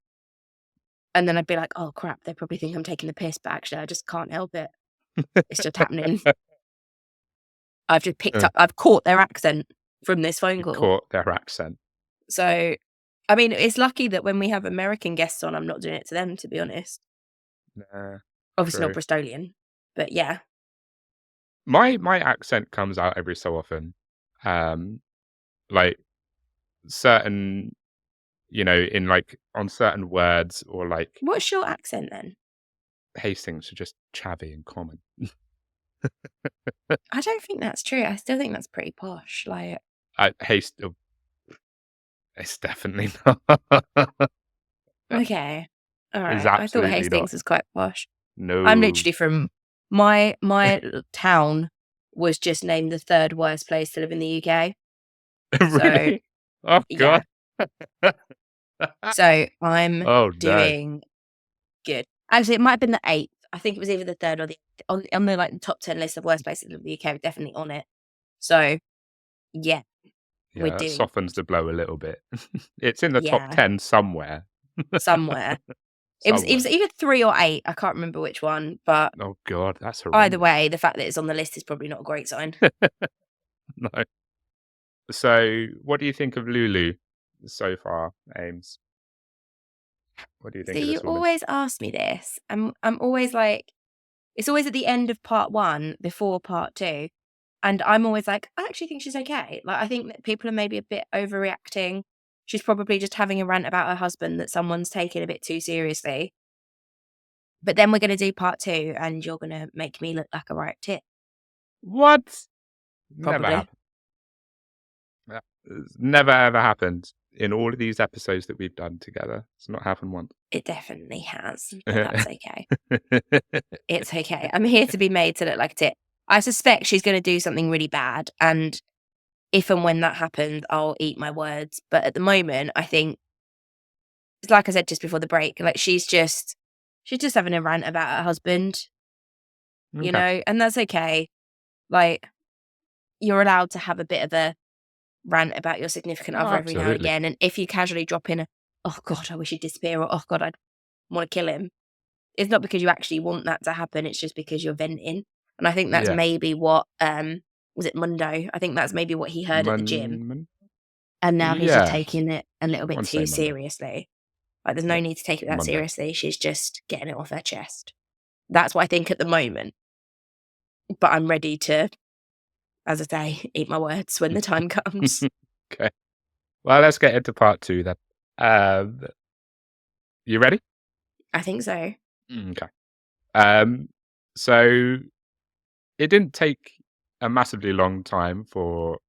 And then I'd be like, oh crap, they probably think I'm taking the piss, but actually I just can't help it. It's just happening. I've just I've caught their accent from this phone call. Caught their accent. So, I mean, it's lucky that when we have American guests on, I'm not doing it to them, to be honest. Nah, Obviously true. not Bristolian, but yeah. My accent comes out every so often. Like certain, in like on certain words or like What's your accent then? Hastings are just chavvy and common. I don't think that's true. I still think that's pretty posh. Like, It's definitely not. okay. All right. It's I thought absolutely Hastings not. was quite posh. No. I'm literally from my town was just named the 3rd worst place to live in the UK. Really? Oh Yeah. god. So I'm Oh no. doing good. Actually, it might have been the 8th. I think it was either the 3rd or the on the like top 10 list of worst places to live in the UK. We're definitely on it. So yeah, Yeah, we're that doing softens the blow a little bit. It's in the top Yeah. 10 somewhere. somewhere. It was either 3 or 8. I can't remember which one, but Oh god, that's horrendous. either way, the fact that it's on the list is probably not a great sign. No. So, what do you think of Lulu so far, Ames? What do you think So of you this woman? always ask me this. I'm always like, it's always at the end of part 1 before part 2. And I'm always like, I actually think she's okay. Like, I think that people are maybe a bit overreacting. She's probably just having a rant about her husband that someone's taken a bit too seriously. But then we're going to do part 2 and you're going to make me look like a right tit. What? Never Probably. happened. It's never ever happened in all of these episodes that we've done together. It's not happened once. It definitely has, but that's okay. It's okay. I'm here to be made to look like a tit. I suspect she's going to do something really bad, and if and when that happens, I'll eat my words. But at the moment, I think, like I said just before the break, like she's just having a rant about her husband, you Okay. know, and that's okay. Like, you're allowed to have a bit of a rant about your significant Oh, other every now and absolutely. again. And if you casually drop in a, oh God, I wish he'd disappear, or oh God, I'd want to kill him, it's not because you actually want that to happen. It's just because you're venting. And I think that's Yeah. maybe what, was it Mundo? I think that's maybe what he heard at the gym. And now he's just Yeah. taking it a little bit I'd say too Monday. seriously. Like, there's no Yeah. need to take it that Monday. seriously. She's just getting it off her chest. That's what I think at the moment. But I'm ready to, as I say, eat my words when the time comes. Okay. Well, let's get into part 2 then. You ready? I think so. Okay. So it didn't take a massively long time for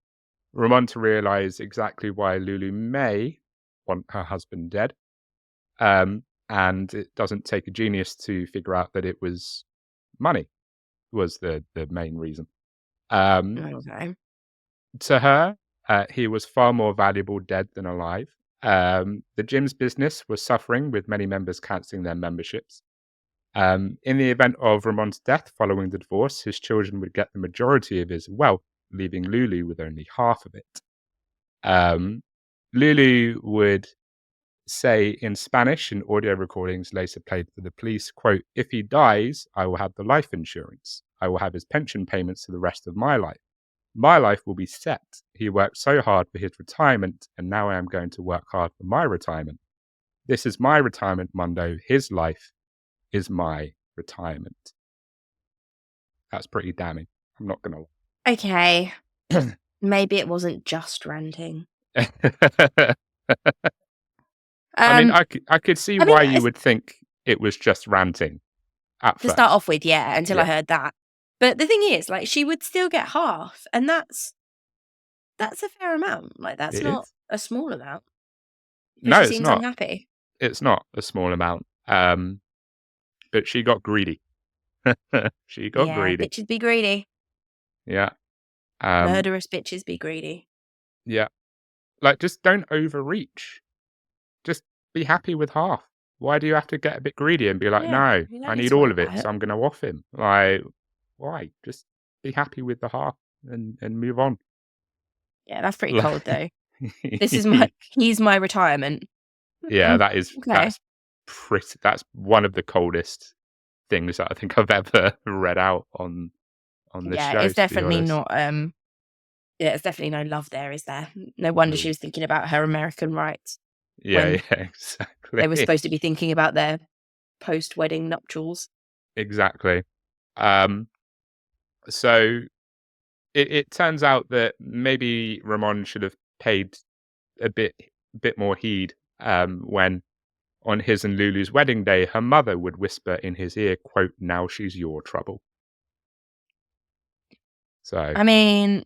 Ramon to realize exactly why Lulu may want her husband dead. And it doesn't take a genius to figure out that it was money was the main reason. Okay. To her, he was far more valuable dead than alive. The gym's business was suffering, with many members cancelling their memberships. In the event of Ramon's death following the divorce, his children would get the majority of his wealth, leaving Lulu with only half of it. Lulu would say in Spanish in audio recordings later played for the police, quote, "If he dies, I will have the life insurance. I will have his pension payments for the rest of my life. My life will be set. He worked so hard for his retirement, and now I am going to work hard for my retirement. This is my retirement, Mundo. His life is my retirement." That's pretty damning. I'm not going Okay. Maybe it wasn't just ranting. to. I mean, I could see why you would think it was just ranting at to first. start off with, yeah, until I Yeah. heard that. But the thing is, like, she would still get half, and that's a fair amount. Like, that's It not is. a small amount. But No, she it's seems not. unhappy. It's not a small amount. But she got greedy. She got Yeah, greedy. bitches be greedy. Yeah. Murderous bitches be greedy. Yeah. Like, just don't overreach. Just be happy with half. Why do you have to get a bit greedy and be like, Yeah, no, you don't I need need to all worry of it, about so it. I'm going to off him? Like, why? Just be happy with the half and move on. Yeah, that's pretty cold though. He's my retirement. Yeah, Okay. that's one of the coldest things that I think I've ever read out on this Yeah, show, it's to be definitely honest. not yeah, it's definitely no love there, is there? No wonder she No. was thinking about her American rights. Yeah, when exactly. They were supposed to be thinking about their post-wedding nuptials. Exactly. So it turns out that maybe Ramon should have paid a bit more heed when on his and Lulu's wedding day, her mother would whisper in his ear, quote, "Now she's your trouble." So I mean,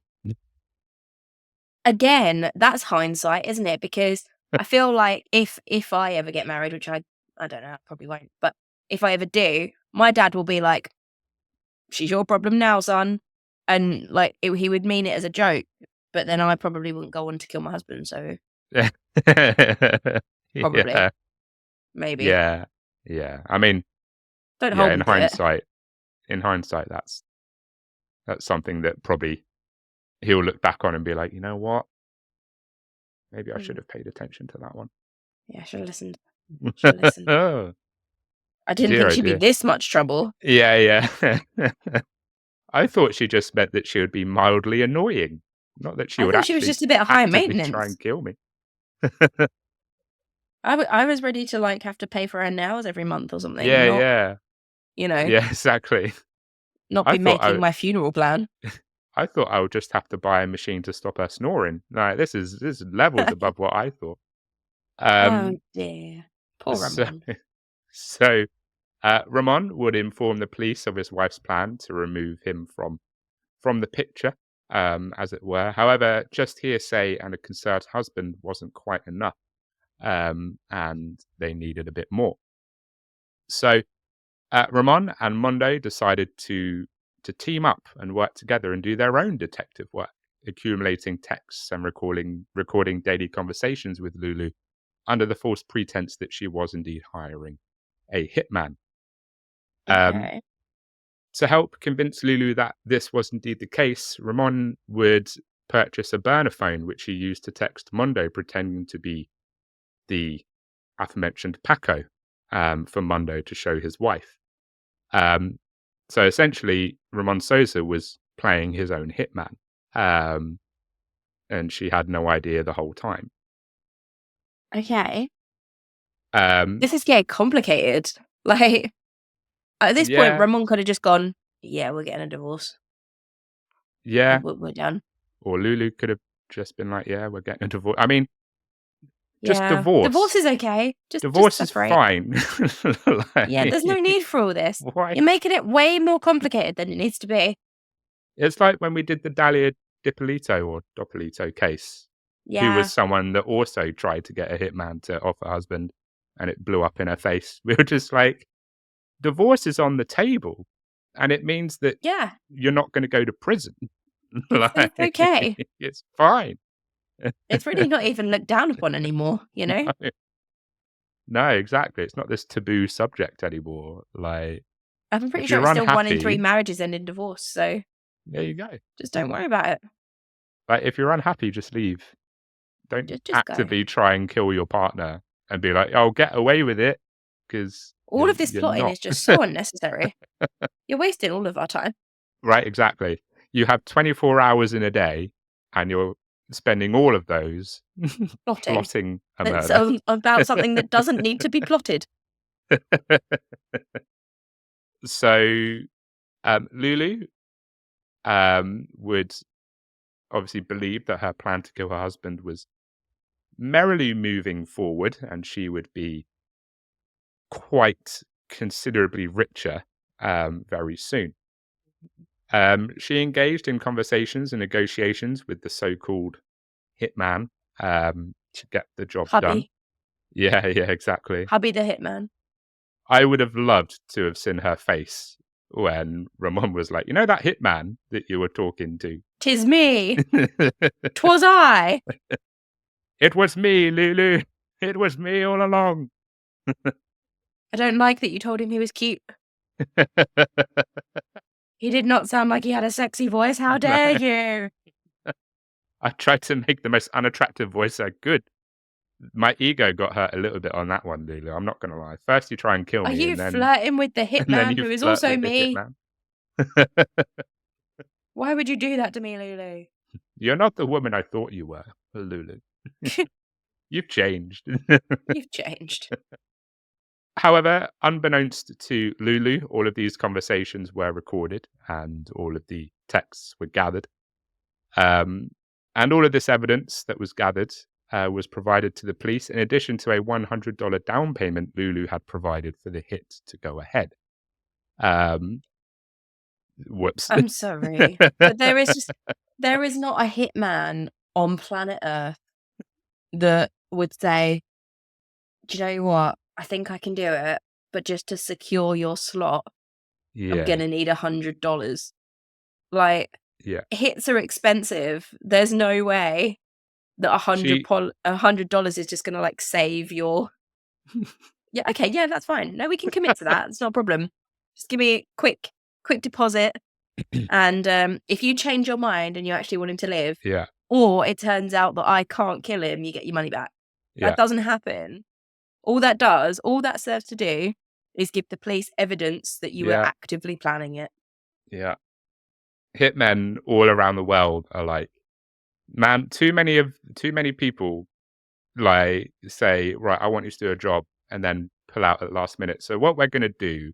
again, that's hindsight, isn't it? Because I feel like if I ever get married, which I don't know, I probably won't, but if I ever do, my dad will be like, "She's your problem now, son," and like he would mean it as a joke, but then I probably wouldn't go on to kill my husband. So probably, yeah, maybe, yeah. I mean, don't yeah. hold me to it. In hindsight, that's something that probably he'll look back on and be like, you know what? Maybe I should have paid attention to that one. Yeah, should have listened. Should have listened. Oh, I didn't dear, think oh she'd be dear. this much trouble. Yeah. I thought she just meant that she would be mildly annoying, not that she I would thought she was actually just a bit of high actively try maintenance. and kill me. I was ready to like have to pay for her nails every month or something, Yeah, not, yeah. you know, Yeah, exactly. not I be thought making my funeral plan. I thought I would just have to buy a machine to stop her snoring. Like, this is levels above what I thought. Oh Um, dear. Poor so Ramon. so Ramon would inform the police of his wife's plan to remove him from the picture, as it were. However, just hearsay and a concerned husband wasn't quite enough, and they needed a bit more. So Ramon and Mondo decided to team up and work together and do their own detective work, accumulating texts and recording daily conversations with Lulu under the false pretense that she was indeed hiring a hitman. Okay. To help convince Lulu that this was indeed the case, Ramon would purchase a burner phone, which he used to text Mondo, pretending to be the aforementioned Paco, for Mondo to show his wife. So essentially, Ramon Sosa was playing his own hitman, and she had no idea the whole time. Okay. Um, This is getting complicated. Like, at this point, yeah, Ramon could have just gone, yeah, we're getting a divorce. yeah. We're done. Or Lulu could have just been like, "Yeah, we're getting a divorce." I mean, just Yeah. Divorce is okay. Just Divorce is separate. fine. Yeah, there's no Like, need for all this. why? You're making it way more complicated than it needs to be. It's like when we did the Dalia Dippolito case, who was Yeah. someone that also tried to get a hitman to off her husband, and it blew up in her face. We were just like, divorce is on the table, and it means that Yeah. you're not going to go to prison. It's okay. It's fine. It's really not even looked down upon anymore, you know? No, no, exactly. It's not this taboo subject anymore. Like, I'm pretty if sure you're it's still 1 in 3 unhappy, marriages end in divorce, so there you go. just don't worry about it. Like, if you're unhappy, just leave. Don't Just go. actively try and kill your partner and be like, "Oh, get away with it," because All of this you're plotting not. is just so unnecessary. You're wasting all of our time. Right, exactly. You have 24 hours in a day, and you're spending all of those Plotting. plotting a It's murder. about something that doesn't need to be plotted. So, Lulu would obviously believe that her plan to kill her husband was merrily moving forward, and she would be quite considerably richer very soon. She engaged in conversations and negotiations with the so-called hitman to get the job done. Hubby. Yeah, exactly. Hubby the hitman. I would have loved to have seen her face when Ramon was like, "You know that hitman that you were talking to?" 'Tis me. 'Twas I. It was me, Lulu. It was me all along. I don't like that you told him he was cute. He did not sound like he had a sexy voice. How dare you? I tried to make the most unattractive voice I could. My ego got hurt a little bit on that one, Lulu. I'm not going to lie. First, you try and kill Are me, you and then flirting with the and then hitman, you who is flirt also with the me? hitman. Why would you do that to me, Lulu? You're not the woman I thought you were, Lulu. You've changed. You've changed. However, unbeknownst to Lulu, all of these conversations were recorded and all of the texts were gathered. And all of this evidence that was gathered was provided to the police, in addition to a $100 down payment Lulu had provided for the hit to go ahead. Whoops. I'm sorry, but there is not a hitman on planet Earth that would say, "Do you know what? I think I can do it, but just to secure your slot, I'm Yeah. gonna need $100." Like, Yeah. hits are expensive. There's no way that $100 is just gonna like save your. Yeah, okay, yeah, that's fine. No, we can commit to that. It's not a problem. Just give me a quick deposit, and if you change your mind and you actually want him to live, Yeah. or it turns out that I can't kill him, you get your money back. Yeah. That doesn't happen. All that serves to do is give the police evidence that you were Yeah. actively planning it. Yeah. Hitmen all around the world are like, man, too many people like say, right, I want you to do a job and then pull out at the last minute. So what we're gonna do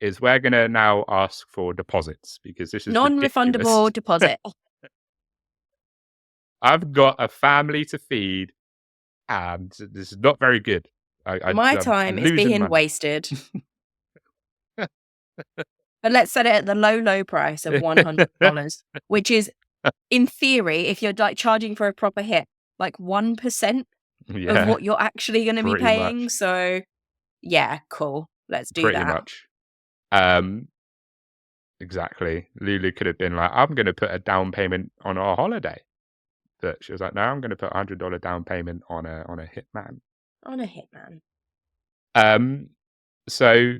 is we're gonna now ask for deposits because this is Non-refundable ridiculous. deposit. I've got a family to feed and this is not very good. My I'm time is losing being money. wasted. But let's set it at the low price of $100, which is, in theory, if you're like charging for a proper hit, like 1% of Yeah, what you're actually going to be pretty paying. much. So, yeah, cool. Let's do Pretty that. much. Exactly. Lulu could have been like, I'm going to put a down payment on our holiday. But she was like, no, I'm going to put $100 down payment on a Hitman. On a Hitman. So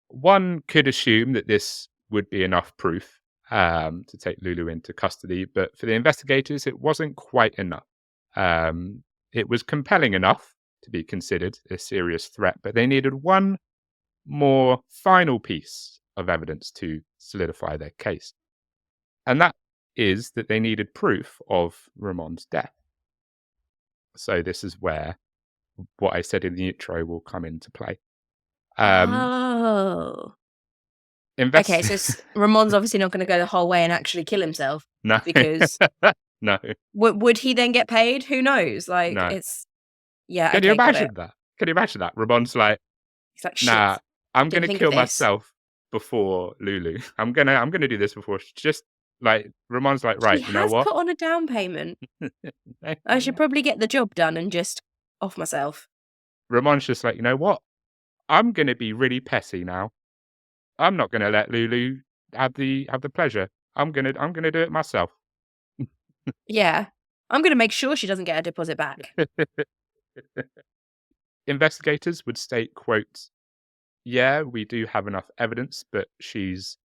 one could assume that this would be enough proof to take Lulu into custody, but for the investigators, it wasn't quite enough. It was compelling enough to be considered a serious threat, but they needed one more final piece of evidence to solidify their case. And that is that they needed proof of Ramon's death. So this is where what I said in the intro will come into play. Oh. Okay, so Ramon's obviously not going to go the whole way and actually kill himself. No. Because no. Would he then get paid? Who knows? Like, No. it's... Yeah, Can okay, you got imagine it. that? Can you imagine that? Ramon's like, He's like, shit. nah, I'm didn't gonna think kill of this. myself before Lulu. I'm gonna do this before just like Ramon's like, right, He you know has what? put on a down payment. I should probably get the job done and just off myself. Ramon's just like, you know what? I'm gonna be really petty now. I'm not gonna let Lulu have the pleasure. I'm gonna do it myself. Yeah. I'm going to make sure she doesn't get her deposit back. Investigators would state, quote, yeah, we do have enough evidence, but she's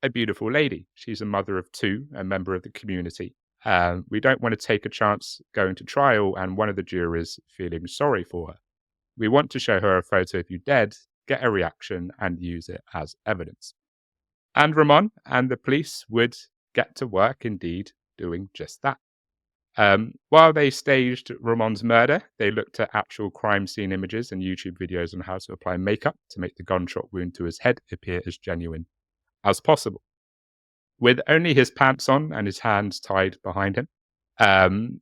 a beautiful lady. She's a mother of two, a member of the community. We don't want to take a chance going to trial and one of the jurors feeling sorry for her. We want to show her a photo of you dead, get a reaction, and use it as evidence. And Ramon and the police would get to work, indeed, doing just that. While they staged Ramon's murder, they looked at actual crime scene images and YouTube videos on how to apply makeup to make the gunshot wound to his head appear as genuine as possible. With only his pants on and his hands tied behind him,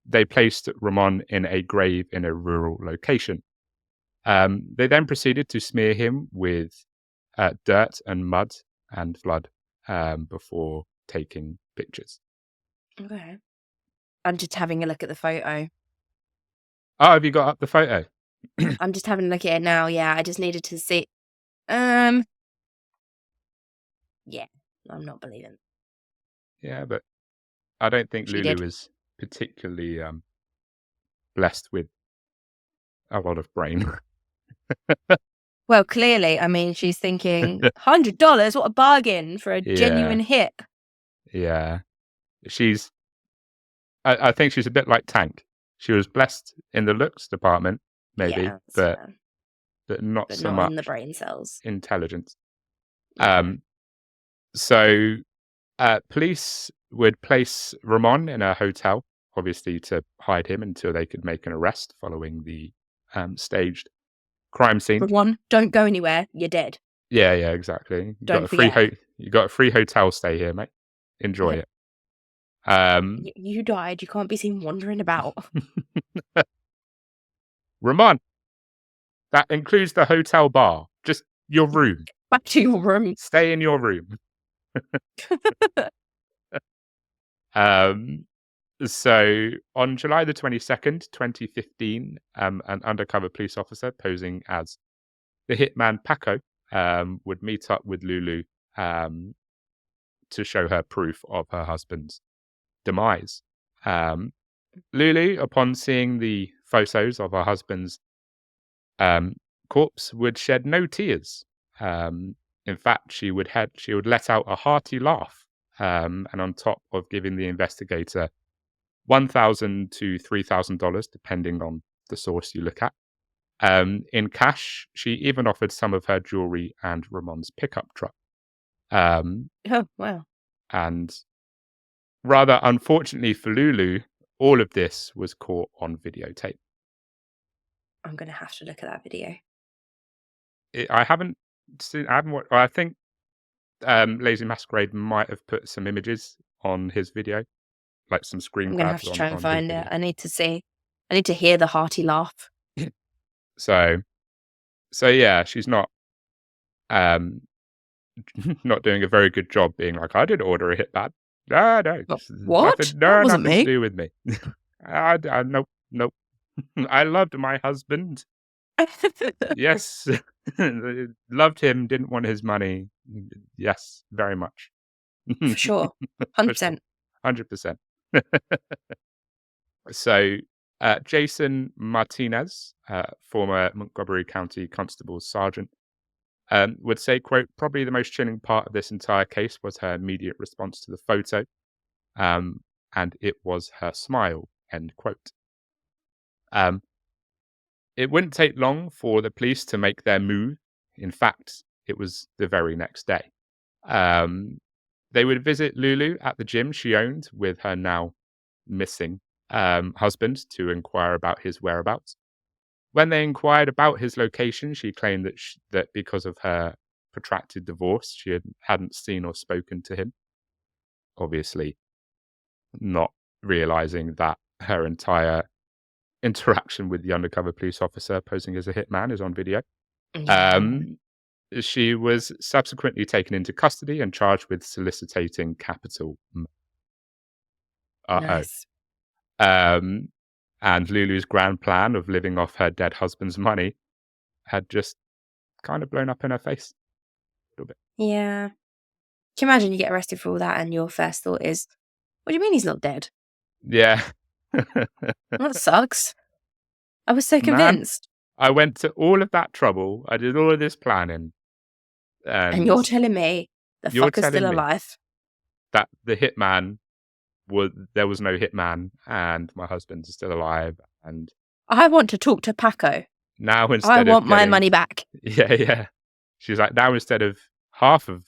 they placed Ramon in a grave in a rural location. They then proceeded to smear him with dirt and mud and blood before taking pictures. Okay. I'm just having a look at the photo. Oh, have you got up the photo? I'm just having a look at it now. Yeah, I just needed to see. Yeah, I'm not believing. Yeah, but I don't think Lulu is particularly blessed with a lot of brain. Well, clearly, I mean, she's thinking, $100? What a bargain for a genuine hit. Yeah. I think she's a bit like Tank. She was blessed in the looks department, maybe, Yeah, but not but so not much in the brain cells. Intelligence. Yeah. So police would place Ramon in a hotel, obviously to hide him until they could make an arrest following the staged crime scene. Ramon, don't go anywhere. You're dead. Yeah, exactly. You got a free hotel stay here, mate. Enjoy it. You died. You can't be seen wandering about. Ramon, that includes the hotel bar. Just your room. Back to your room. Stay in your room. So on July the 22nd, 2015, an undercover police officer posing as the hitman Paco would meet up with Lulu to show her proof of her husband's demise. Lulu, upon seeing the photos of her husband's corpse, would shed no tears. In fact, she would let out a hearty laugh, and on top of giving the investigator $1,000 to $3,000, depending on the source you look at, in cash, she even offered some of her jewelry and Ramon's pickup truck. Oh, wow. And rather unfortunately for Lulu, all of this was caught on videotape. I'm going to have to look at that video. I haven't seen. I think Lazy Masquerade might have put some images on his video, like some screen I'm going to have grabs to try and find it. video. I need to see. I need to hear the hearty laugh. So yeah, she's not not doing a very good job being like, I didn't order a Hitman. No, What? That wasn't nothing to me. do with me. Nope, nope. I loved my husband. Yes. Loved him, didn't want his money. Yes, very much. For sure. For sure. 100%. 100%. So, Jason Martinez, former Montgomery County Constable Sergeant, would say, quote, probably the most chilling part of this entire case was her immediate response to the photo, and it was her smile, end quote. It wouldn't take long for the police to make their move. In fact, it was the very next day. They would visit Lulu at the gym she owned with her now missing husband to inquire about his whereabouts. When they inquired about his location, she claimed that because of her protracted divorce, she hadn't seen or spoken to him. Obviously, not realizing that her entire interaction with the undercover police officer posing as a hitman is on video. Yeah. She was subsequently taken into custody and charged with soliciting capital. Uh-oh. Nice. And Lulu's grand plan of living off her dead husband's money had just kind of blown up in her face a little bit. Yeah. Can you imagine you get arrested for all that and your first thought is, what do you mean he's not dead? Yeah. That sucks. I was so Man, convinced. I went to all of that trouble. I did all of this planning. And And you're telling me the you're fucker's telling still me alive. that the hitman there was no hitman and my husband's still alive. And I want to talk to Paco. now I instead of want my getting, money back. yeah. She's like, now instead of half of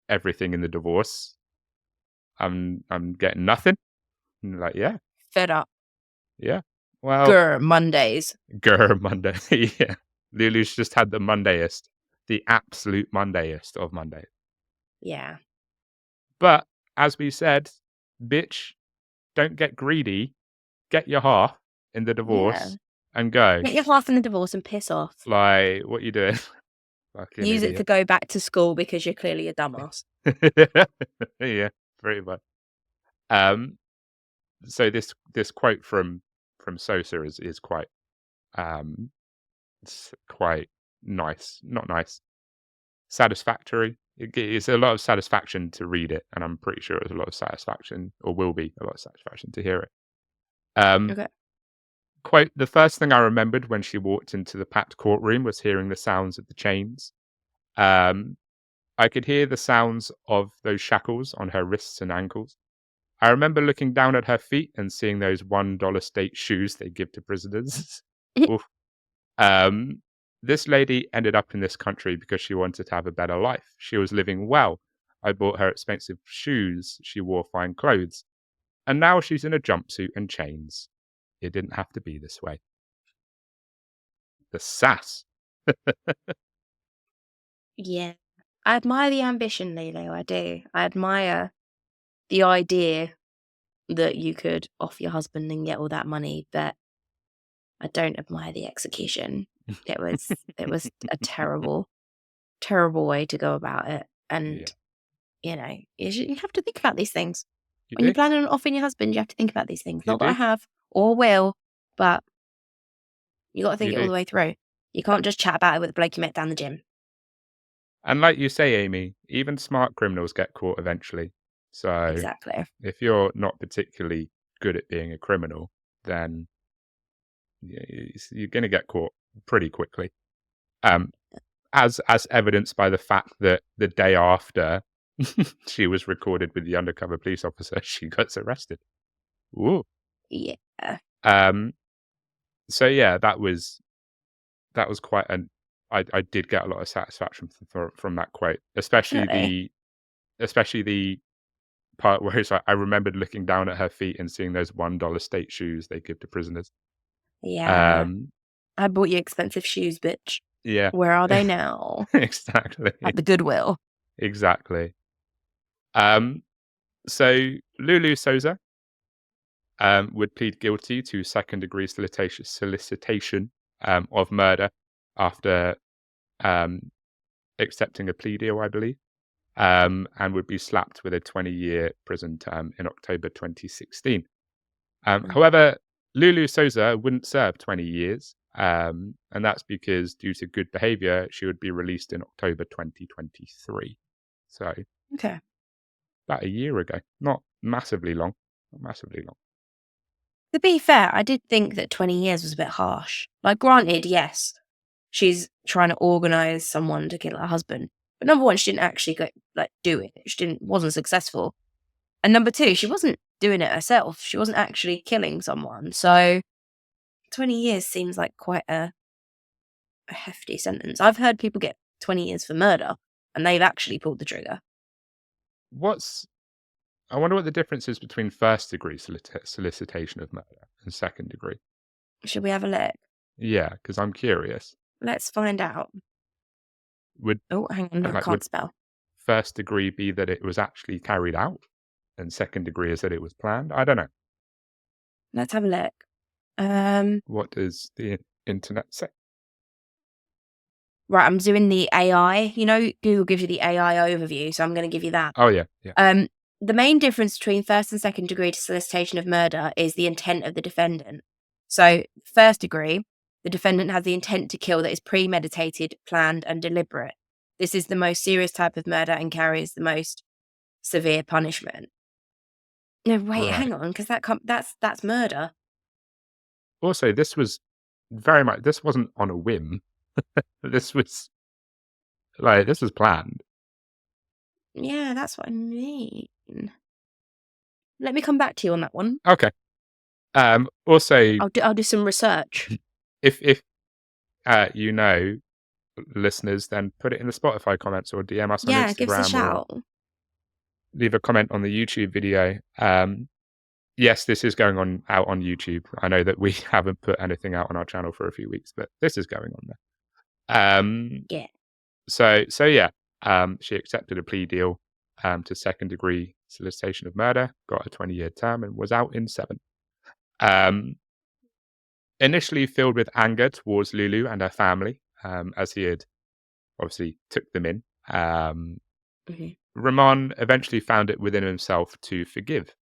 everything in the divorce, I'm getting nothing. And like, yeah, Fed up. yeah. Well, Grr, Mondays. grr, Monday. Yeah. Lulu's just had the Mondayest, the absolute Mondayest of Monday. Yeah. But as we said, bitch, don't get greedy. Get your half in the divorce and go. Get your half in the divorce and piss off. Like, what you doing? Fucking Use it to idiot. go back to school because you're clearly a dumbass. Yeah, pretty much. So this quote from Sosa is quite it's quite nice. Not nice. Satisfactory. It's a lot of satisfaction to read it, and I'm pretty sure it's a lot of satisfaction, or will be a lot of satisfaction to hear it. Okay. Quote, the first thing I remembered when she walked into the packed courtroom was hearing the sounds of the chains. I could hear the sounds of those shackles on her wrists and ankles. I remember looking down at her feet and seeing those $1 state shoes they give to prisoners. Oof. This lady ended up in this country because she wanted to have a better life. She was living well. I bought her expensive shoes. She wore fine clothes. And now she's in a jumpsuit and chains. It didn't have to be this way. The sass. Yeah. I admire the ambition, Lilo. I do. I admire the idea that you could off your husband and get all that money, but I don't admire the execution. It was a terrible, terrible way to go about it. And you have to think about these things. When you're planning on offing your husband, you have to think about these things. Not that I have or will, but you got to think it all the way through. You can't just chat about it with a bloke you met down the gym. And like you say, Amy, even smart criminals get caught eventually. So Exactly. if you're not particularly good at being a criminal, then you're going to get caught pretty quickly. As evidenced by the fact that the day after she was recorded with the undercover police officer, she gets arrested. Ooh. Yeah. So yeah, that was quite an. I did get a lot of satisfaction from that quote, especially the part where it's like, I remembered looking down at her feet and seeing those $1 state shoes they give to prisoners. Yeah. I bought you expensive shoes, bitch. Yeah. Where are they now? Exactly. At the Goodwill. Exactly. So Lulu Sosa would plead guilty to second-degree solicitation of murder after accepting a plea deal, I believe. and would be slapped with a 20-year prison term in October 2016. Mm. However, Lulu Sosa wouldn't serve 20 years, and that's because due to good behavior, she would be released in October 2023. So Okay. about a year ago. Not massively long. Not massively long. To be fair, I did think that 20 years was a bit harsh. Like, granted, yes, she's trying to organize someone to kill her husband. But number one, she didn't actually do it. Wasn't successful. And number two, she wasn't doing it herself. She wasn't actually killing someone. So 20 years seems like quite a hefty sentence. I've heard people get 20 years for murder and they've actually pulled the trigger. I wonder what the difference is between first degree solicitation of murder and second degree. Should we have a look? Yeah, because I'm curious. Let's find out. Would Oh, hang on. I would can't spell. first degree be that it was actually carried out, and second degree is that it was planned? I don't know. Let's have a look. What does the internet say? Right, I'm doing the AI. You know, Google gives you the AI overview, so I'm going to give you that. Oh yeah, yeah. The main difference between first and second degree solicitation of murder is the intent of the defendant. So, first degree, the defendant has the intent to kill that is premeditated, planned, and deliberate. This is the most serious type of murder and carries the most severe punishment. No, wait, Right. hang on, because that's murder. Also, this was this wasn't on a whim. This was planned. Yeah, that's what I mean. Let me come back to you on that one. Okay. Also, I'll do some research. if you know, listeners, then put it in the Spotify comments or DM us on Yeah, give us a Instagram or shout. leave a comment on the YouTube video. Yes, this is going out on YouTube. I know that we haven't put anything out on our channel for a few weeks, but this is going on there. Yeah. So yeah, she accepted a plea deal to second degree solicitation of murder, got a 20-year term, and was out in 7. Initially filled with anger towards Lulu and her family, as he had obviously took them in. Ramon eventually found it within himself to forgive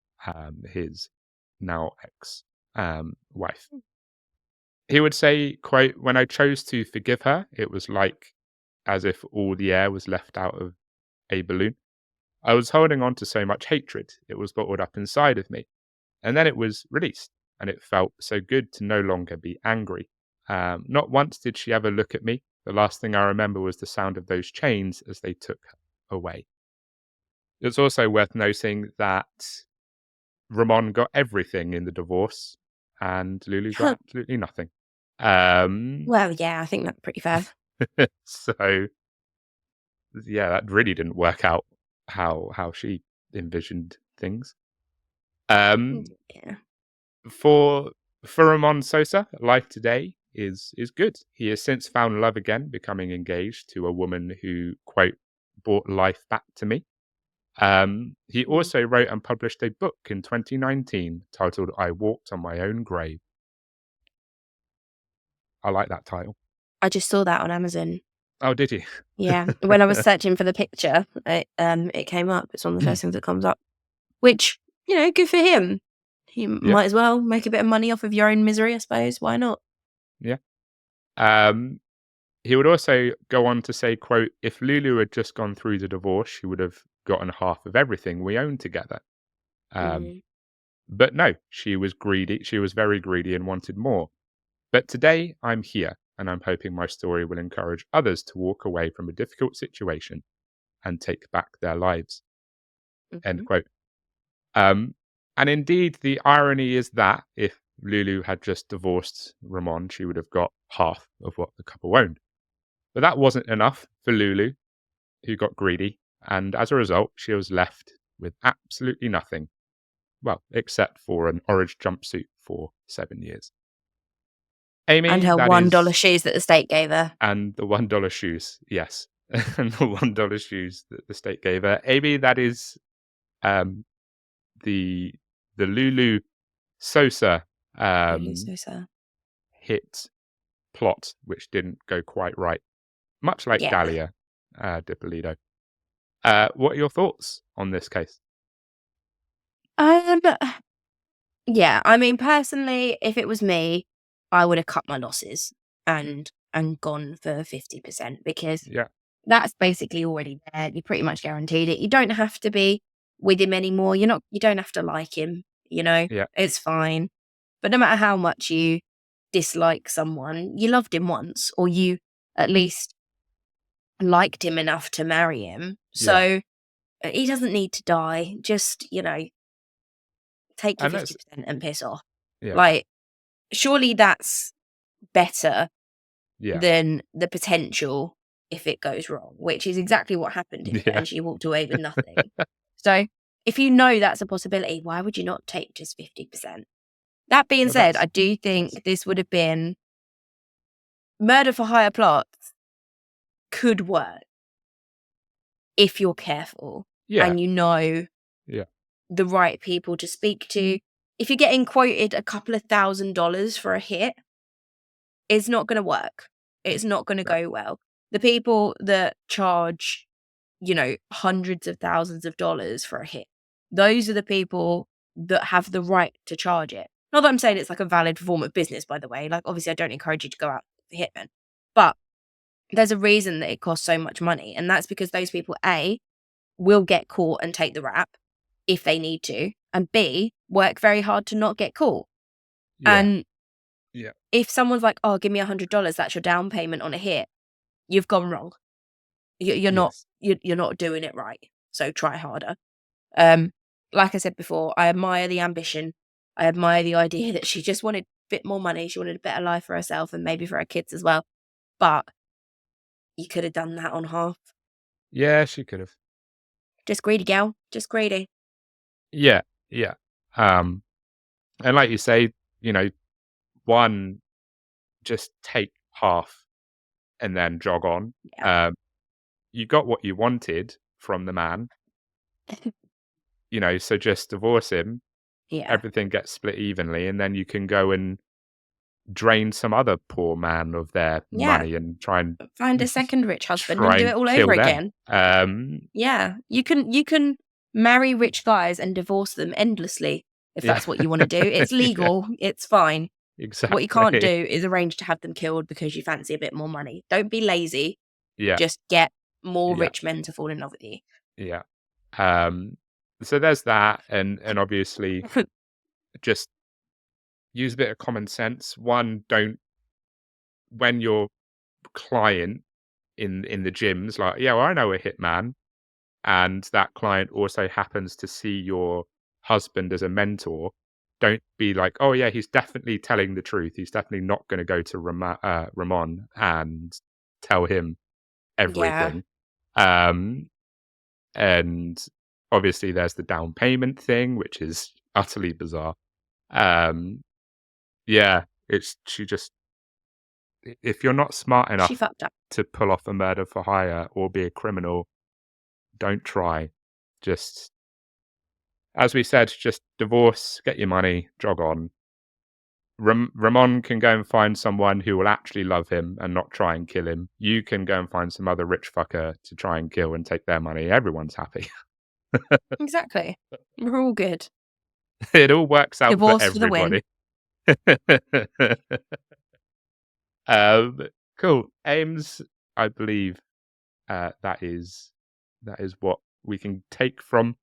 his now ex wife. He would say, quote, "When I chose to forgive her, it was like as if all the air was left out of a balloon. I was holding on to so much hatred. It was bottled up inside of me. And then it was released. And it felt so good to no longer be angry. Not once did she ever look at me. The last thing I remember was the sound of those chains as they took her away." It's also worth noting that Ramon got everything in the divorce and Lulu got absolutely nothing. Well, yeah, I think that's pretty fair. So yeah, that really didn't work out how she envisioned things. Yeah. For Ramon Sosa, life today is good. He has since found love again, becoming engaged to a woman who, quote, brought life back to me. He also wrote and published a book in 2019 titled "I Walked on My Own Grave." I like that title. I just saw that on Amazon. Oh, did you? Yeah. When I was searching for the picture, it came up. It's one of the first things that comes up. Which, good for him. He might as well make a bit of money off of your own misery, I suppose. Why not? Yeah. He would also go on to say, quote, "If Lulu had just gone through the divorce, she would have gotten half of everything we own together. But no, she was greedy. She was very greedy and wanted more. But today I'm here, and I'm hoping my story will encourage others to walk away from a difficult situation and take back their lives." End quote. And indeed, the irony is that if Lulu had just divorced Ramon, she would have got half of what the couple owned. But that wasn't enough for Lulu, who got greedy, and as a result, she was left with absolutely nothing. Well, except for an orange jumpsuit for 7 years. Amy, And her that $1 is, shoes that the state gave her. and the $1 shoes, yes, and the $1 shoes that the state gave her. Amy, that is the Lulu Sosa hit plot, which didn't go quite right, much like Yeah. Dahlia Dippolito. What are your thoughts on this case? Yeah, I mean, personally, if it was me, I would have cut my losses and gone for 50% because Yeah, that's basically already there. You're pretty much guaranteed it. You don't have to be with him anymore. You don't have to like him, yeah, it's fine. But no matter how much you dislike someone, you loved him once, or you at least liked him enough to marry him. yeah. So he doesn't need to die. Just, take your And that's 50% and piss off. yeah, Like, surely that's better yeah, than the potential if it goes wrong, which is exactly what happened in it, yeah. and she walked away with nothing. So, if you know that's a possibility, why would you not take just 50%? That being Well, said, that's I do think this would have been murder for hire plots could work if you're careful yeah, and you know yeah, the right people to speak to. If you're getting quoted a couple of $1,000s for a hit, it's not going to work. It's not going to no, go well. The people that charge, hundreds of thousands of dollars for a hit, those are the people that have the right to charge it. Not that I'm saying it's like a valid form of business, by the way. Like, obviously, I don't encourage you to go out for hitmen, but there's a reason that it costs so much money. And that's because those people, A, will get caught and take the rap if they need to, and B, work very hard to not get caught. yeah, And yeah, if someone's like, "Oh, give me $100, that's your down payment on a hit," you've gone wrong. You're not yes, you're not doing it right. So try harder. Um, like I said before, I admire the ambition. I admire the idea that she just wanted a bit more money. She wanted a better life for herself and maybe for her kids as well. But you could have done that on half. yeah. She could have. Just greedy, gal. Just greedy. Yeah, yeah. Um, and like you say, you know, one, just take half and then jog on. Yeah. Um, you got what you wanted from the man, so just divorce him. Yeah. Everything gets split evenly, and then you can go and drain some other poor man of their Yeah. money and try and Find a second rich husband and try do and it all over kill them. again. Yeah. You can marry rich guys and divorce them endlessly if Yeah, that's what you want to do. It's yeah, legal. It's fine. What you can't exactly. do is arrange to have them killed because you fancy a bit more money. Don't be lazy. Yeah, Just get more yeah, rich men to fall in love with you. yeah. Um, so there's that, and obviously just use a bit of common sense. One, don't when your client in the gyms, like, yeah, well, I know a hitman, and that client also happens to see your husband as a mentor. Don't be like, oh yeah, he's definitely telling the truth. He's definitely not going to go to Ramon and tell him Yeah. everything. Um, and obviously, there's the down payment thing, which is utterly bizarre. Um, yeah, it's she just if you're not smart She enough fucked up. to pull off a murder for hire or be a criminal, don't try. Just as we said, just divorce, get your money, jog on. Ramon can go and find someone who will actually love him and not try and kill him. You can go and find some other rich fucker to try and kill and take their money. Everyone's happy. Exactly. We're all good. It all works out for Divorce for the win. everybody. um, cool. Ames, I believe that is what we can take from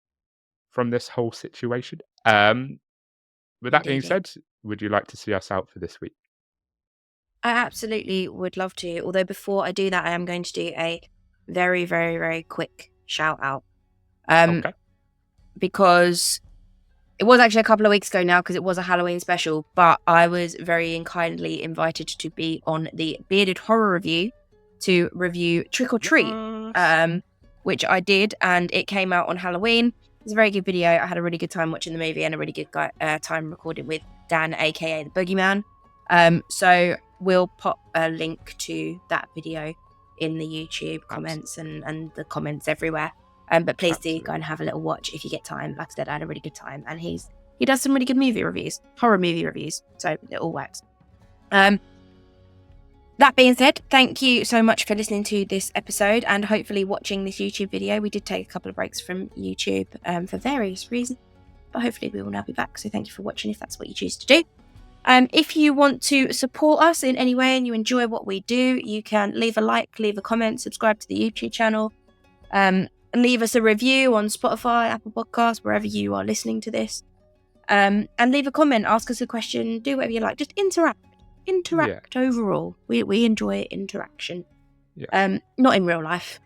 this whole situation. With that being Indeed. said, would you like to see us out for this week? I absolutely would love to. Although before I do that, I am going to do a very, very, very quick shout out. Okay. Because it was actually a couple of weeks ago now because it was a Halloween special, but I was very kindly invited to be on the Bearded Horror Review to review Trick or Treat, Yes. which I did, and it came out on Halloween. It was a very good video. I had a really good time watching the movie and a really good time recording with Dan, aka the Boogeyman. So we'll pop a link to that video in the YouTube comments and the comments everywhere. But please do go and have a little watch if you get time. Like I said, I had a really good time, and he does some really good movie reviews, horror movie reviews, so it all works. That being said, thank you so much for listening to this episode and hopefully watching this YouTube video. We did take a couple of breaks from YouTube for various reasons, but hopefully we will now be back. So thank you for watching if that's what you choose to do. If you want to support us in any way and you enjoy what we do, you can leave a like, leave a comment, subscribe to the YouTube channel, leave us a review on Spotify, Apple Podcasts, wherever you are listening to this, and leave a comment, ask us a question, do whatever you like. Just interact overall. We enjoy interaction. Not in real life.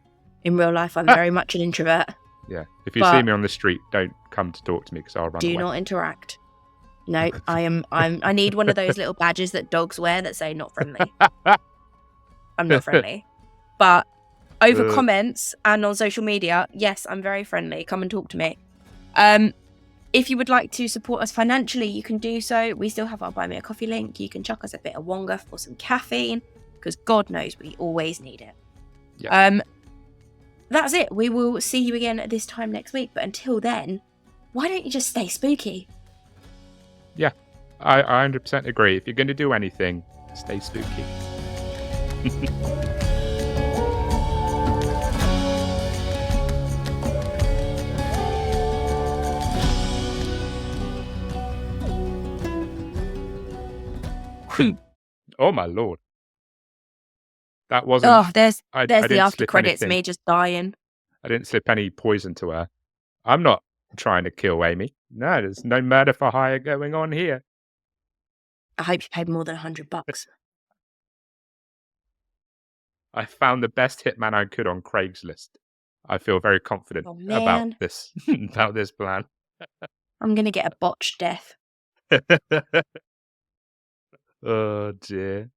In real life, I'm very much an introvert. Yeah. If you see me on the street, don't come to talk to me because I'll run away. Do not interact. No, I need one of those little badges that dogs wear that say not friendly. I'm not friendly. But over comments and on social media, yes, I'm very friendly. Come and talk to me. If you would like to support us financially, you can do so. We still have our Buy Me a Coffee link. You can chuck us a bit of wonga for some caffeine, because God knows we always need it. Yeah. That's it. We will see you again at this time next week. But until then, why don't you just stay spooky? Yeah, I 100% agree. If you're going to do anything, stay spooky. Oh my lord. That wasn't... Oh, there's I the didn't after slip credits, anything. me just dying. I didn't slip any poison to her. I'm not trying to kill Amy. No, there's no murder for hire going on here. I hope you paid more than $100. I found the best hitman I could on Craigslist. I feel very confident about this about this plan. I'm gonna get a botched death. Oh dear.